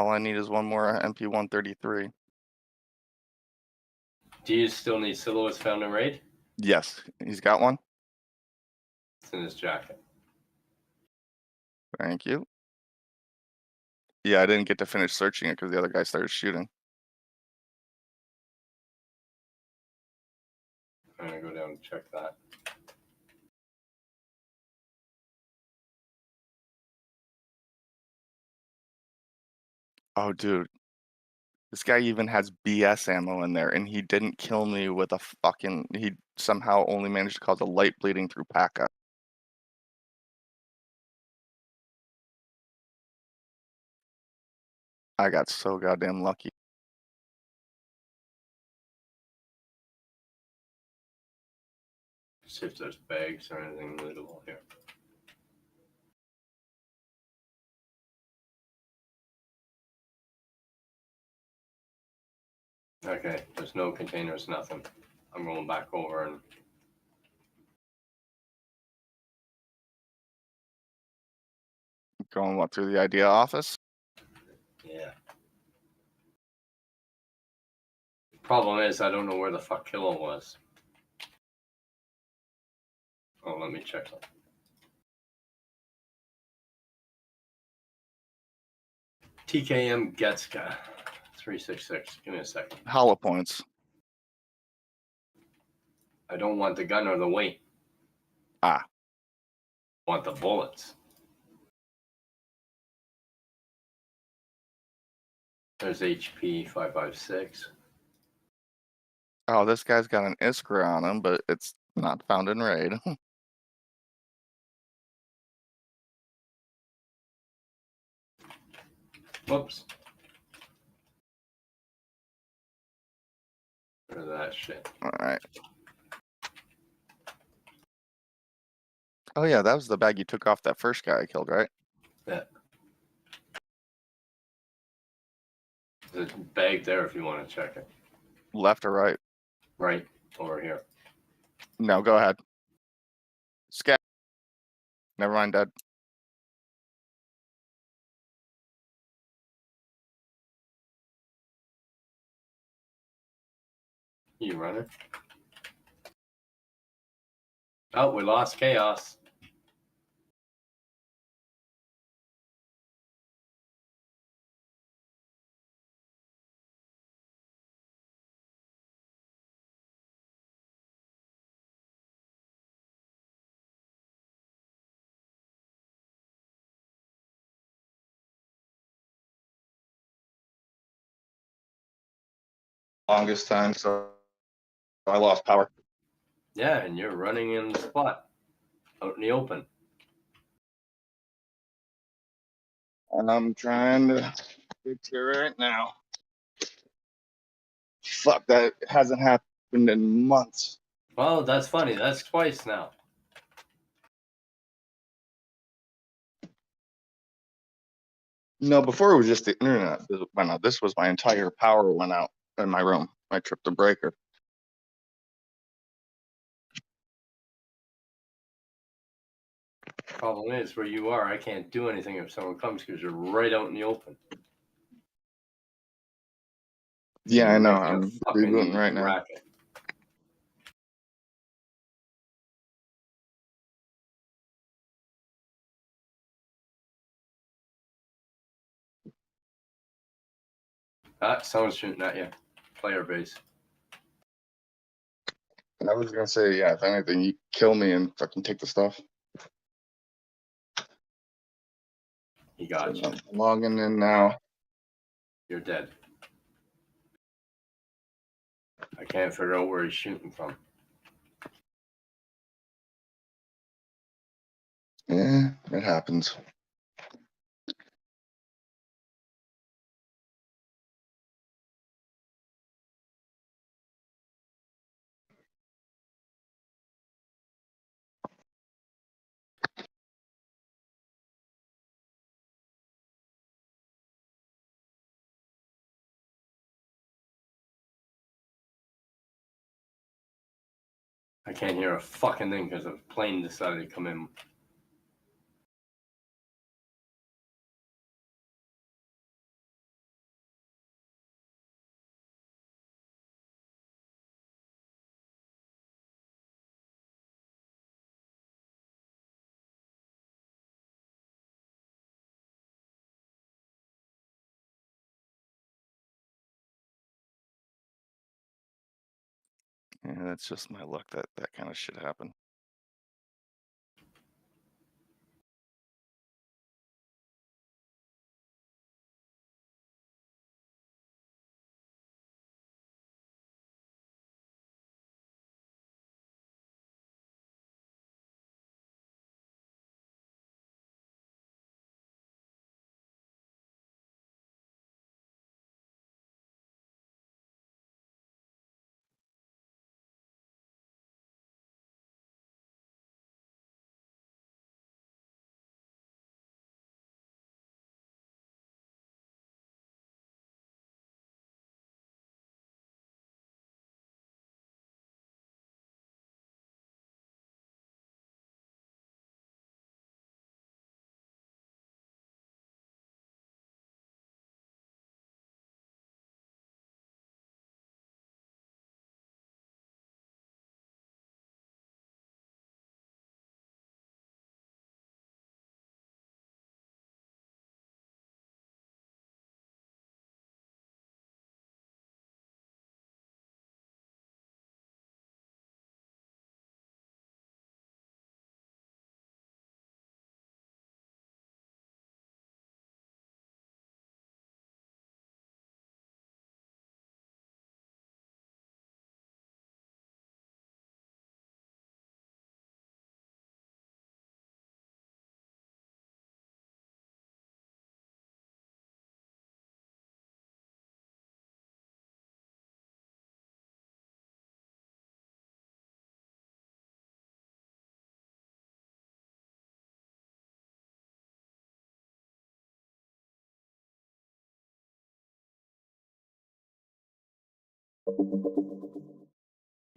I need is one more MP133. Do you still need silhouettes found in raid? Yes, he's got one. It's in his jacket. Thank you. Yeah, I didn't get to finish searching it because the other guy started shooting. I'm gonna go down and check that. Oh, dude. This guy even has BS ammo in there, and he didn't kill me with a fucking... He somehow only managed to cause a light bleeding through P.A.C.A. I got so goddamn lucky. See if there's bags or anything lootable here. Okay, there's no containers, nothing. I'm going back over and Going, what, through the idea office? yeah. Problem is, I don't know where the fuck Kilo was. Oh, let me check that. TKM Getska 366. Give me a second. Hollow points. I don't want the gun or the weight. Ah. I want the bullets. There's HP 556. Oh, this guy's got an Iskra on him, but it's not found in raid. Whoops. Rid of that shit. Alright. Oh yeah, that was the bag you took off that first guy I killed, right? Yeah. There's a bag there if you want to check it. Left or right? Right over here. No, go ahead. Scat. Never mind, Dad. You running? Oh, we lost Chaos. Longest time, so I lost power. Yeah, and you're running in the spot out in the open. I'm trying to It's here right now. Fuck, that hasn't happened in months. Well, that's funny. That's twice now. No, before it was just the internet. This was my entire power went out in my room. I tripped a breaker. Problem is, where you are, I can't do anything if someone comes because you're right out in the open. Yeah, I know. Making a I'm fucking rebooting right now. racket. Ah, someone's shooting at you. Player base. And I was gonna say, yeah, if anything, you kill me and fucking take the stuff. He got So you. I'm logging in now. You're dead. I can't figure out where he's shooting from. Yeah, it happens. I can't hear a fucking thing because a plane decided to come in. Yeah, that's just my luck that that kind of shit happened.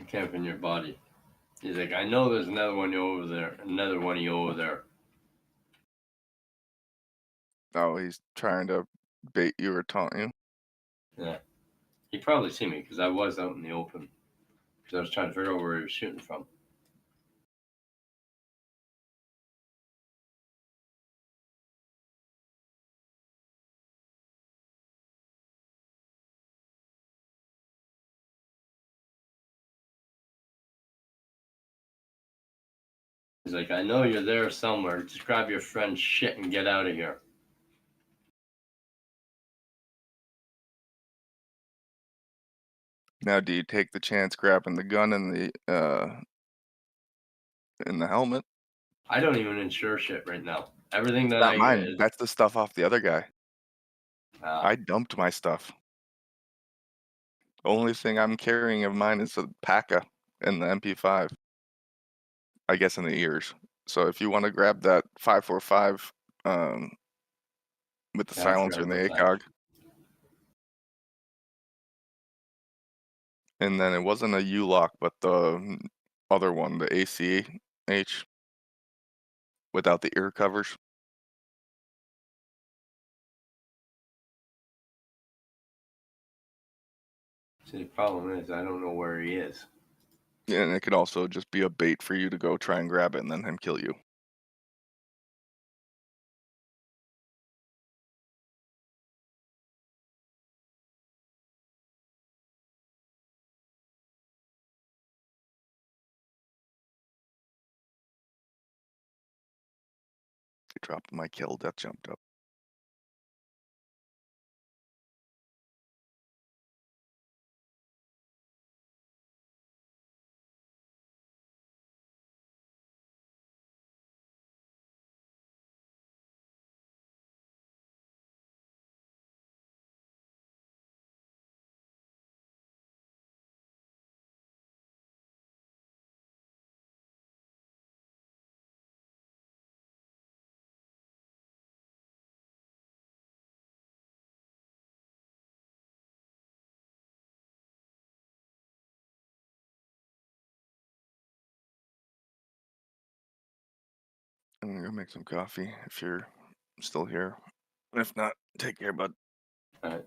I can't in your body. He's like, I know there's another one over there. Another one of you over there. Oh, he's trying to bait you or taunt you. Yeah. He probably see me because I was out in the open. Because I was trying to figure out where he was shooting from. He's like, I know you're there somewhere. Just grab your friend's shit and get out of here. Now, do you take the chance grabbing the gun in the helmet? I don't even insure shit right now. Everything that Not I mine. is, That's the stuff off the other guy. I dumped my stuff. Only thing I'm carrying of mine is a Paca and the MP5. I guess in the ears. So if you want to grab that 545 with the Yeah, I silencer forgot and the about that. ACOG. And then it wasn't a U-lock, but the other one, the ACH, without the ear covers. See, the problem is I don't know where he is. And it could also just be a bait for you to go try and grab it and then him kill you. I dropped my kill, death jumped up. I'm gonna go make some coffee if you're still here. If not, take care, bud. All right.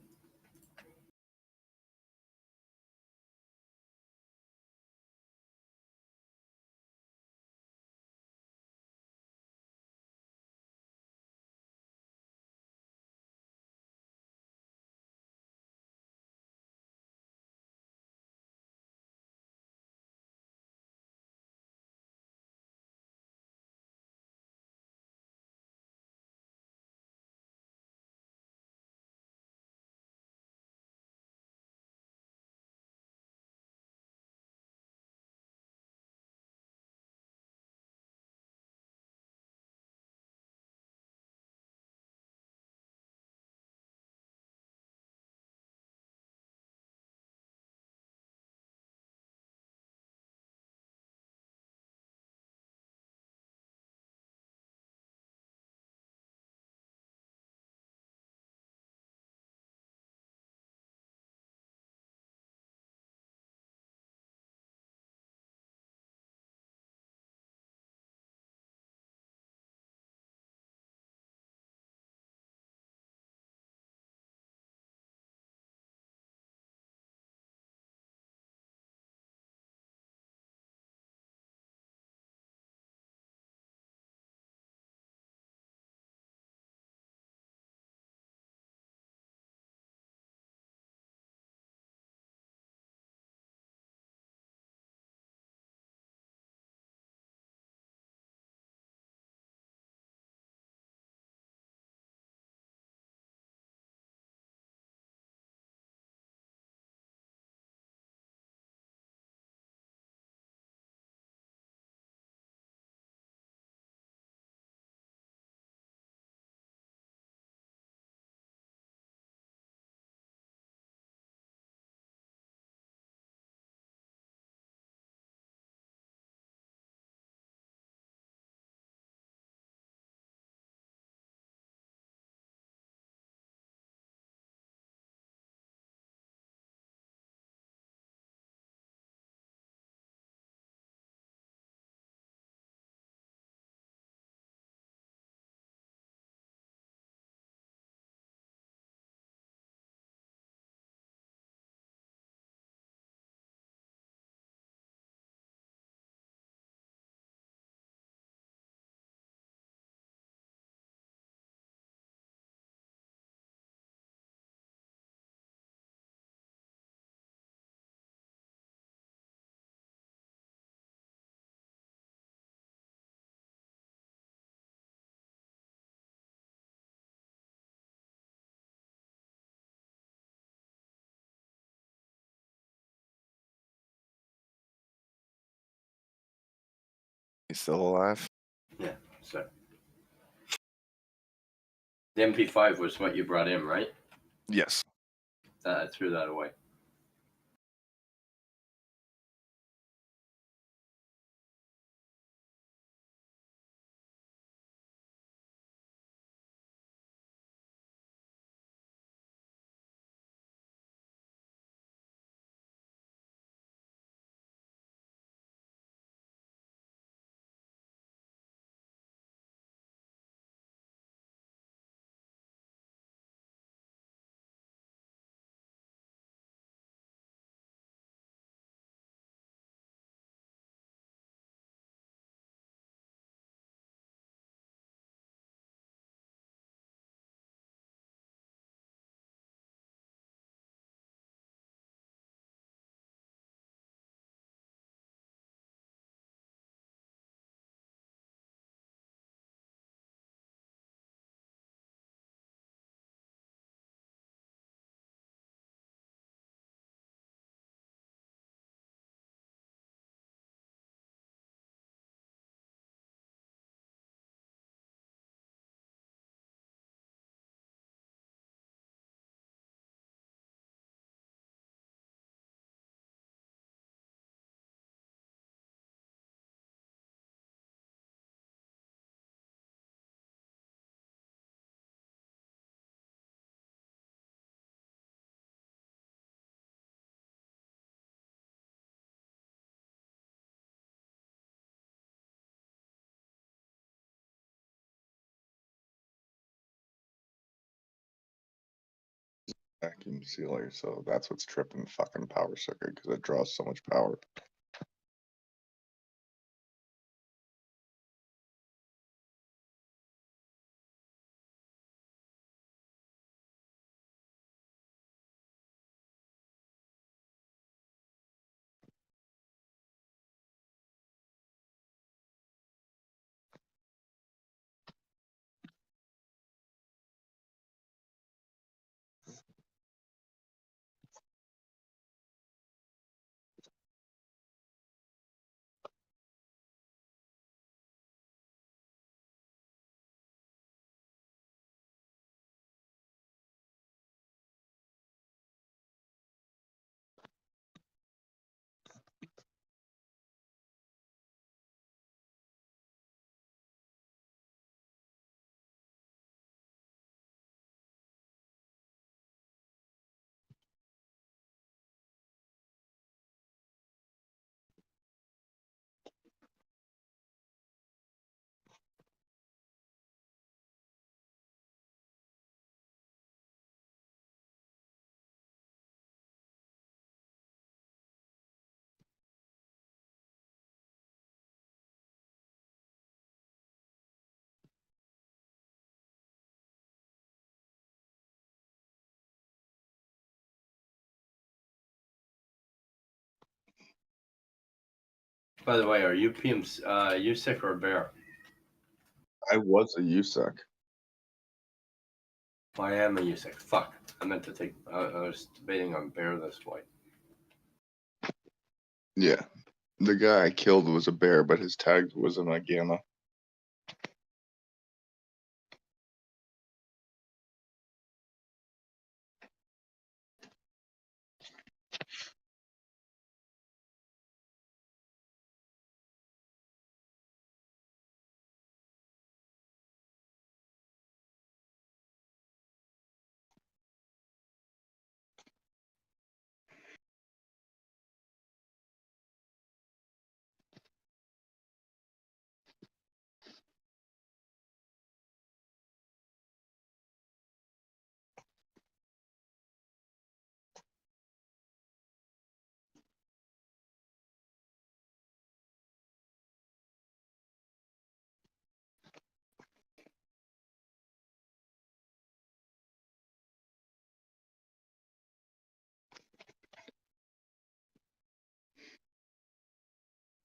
You still alive? Yeah, so the MP5 was what you brought in, right? Yes. I threw that away. Vacuum sealer, so that's what's tripping the fucking power circuit because it draws so much power. By the way, are you USIC or bear? I was a USEC. I am a USIC. Fuck. I meant to take. I was debating on bear this way. Yeah. The guy I killed was a bear, but his tag was a gamma.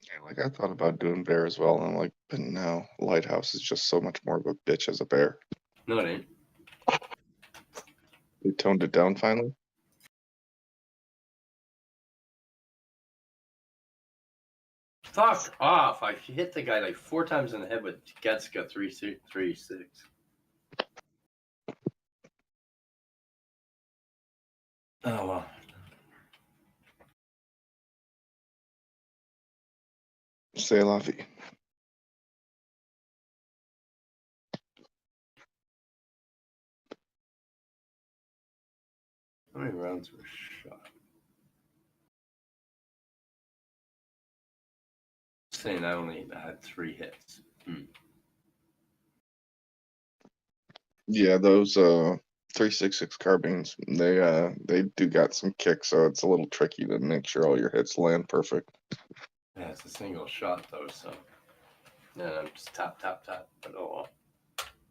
Yeah, like I thought about doing bear as well, and I'm like, but no, Lighthouse is just so much more of a bitch as a bear. No, it ain't. They toned it down finally. Fuck off! I hit the guy like 4 times in the head with Getska 336. Oh well. Say la vie. How many rounds were shot? Saying I only had 3 hits. Yeah, those 366 carbines, they do got some kick, so it's a little tricky to make sure all your hits land perfect. Yeah, it's a single shot though, so yeah, I'm just tap tap tap. But oh well.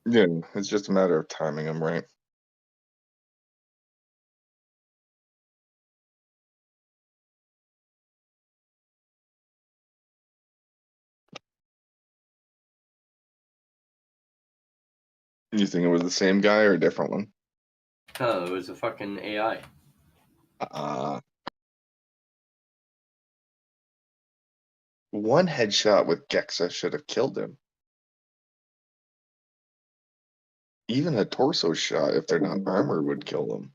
Yeah, it's just a matter of timing them right. You think it was the same guy or a different one? No, it was a fucking AI. One headshot with Gexa should have killed him. Even a torso shot, if they're not armored, would kill them.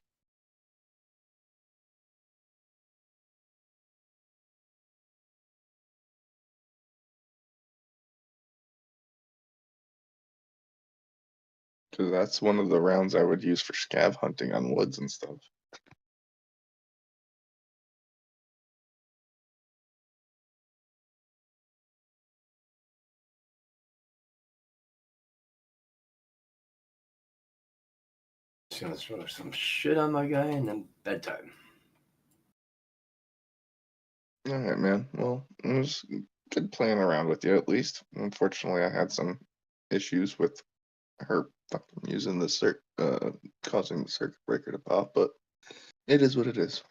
Because that's one of the rounds I would use for scav hunting on woods and stuff. Just gonna throw some shit on my guy and then bedtime. All right, man. Well, it was good playing around with you at least. Unfortunately, I had some issues with her fucking using the causing the circuit breaker to pop, but it is what it is.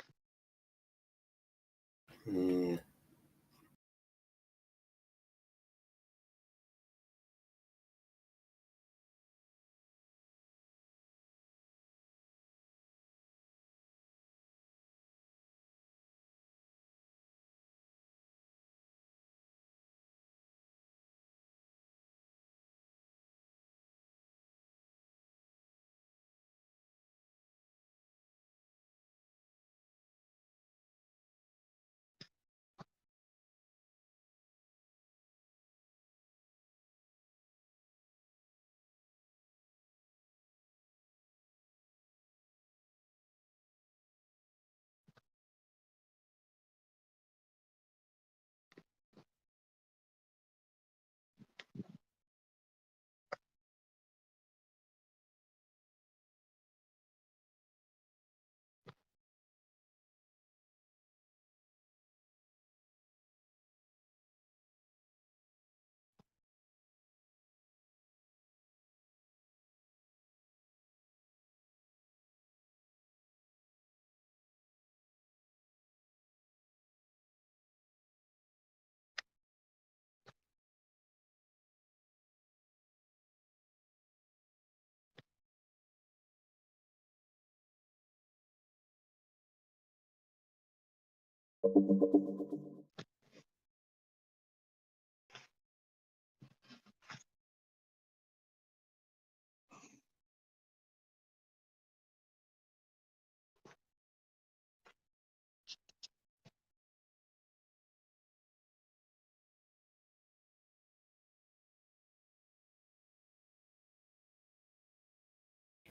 Yeah.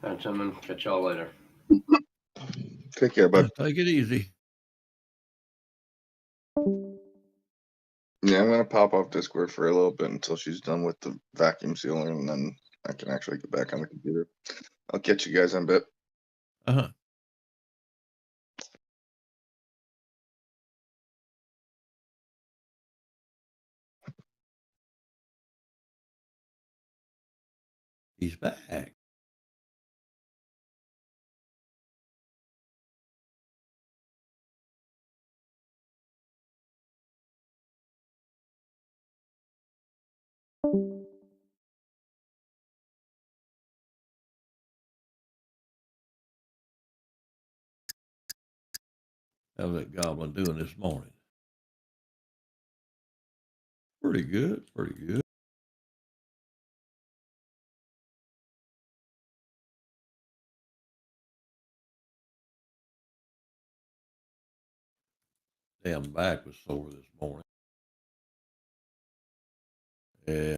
All right, gentlemen. Catch y'all later. Take care, bud. Take it easy. Yeah, I'm gonna pop off Discord for a little bit until she's done with the vacuum sealer, and then I can actually get back on the computer. I'll catch you guys in a bit. Uh-huh. He's back. How's that goblin doing this morning? Pretty good. Pretty good. Damn back was sore this morning. Yeah.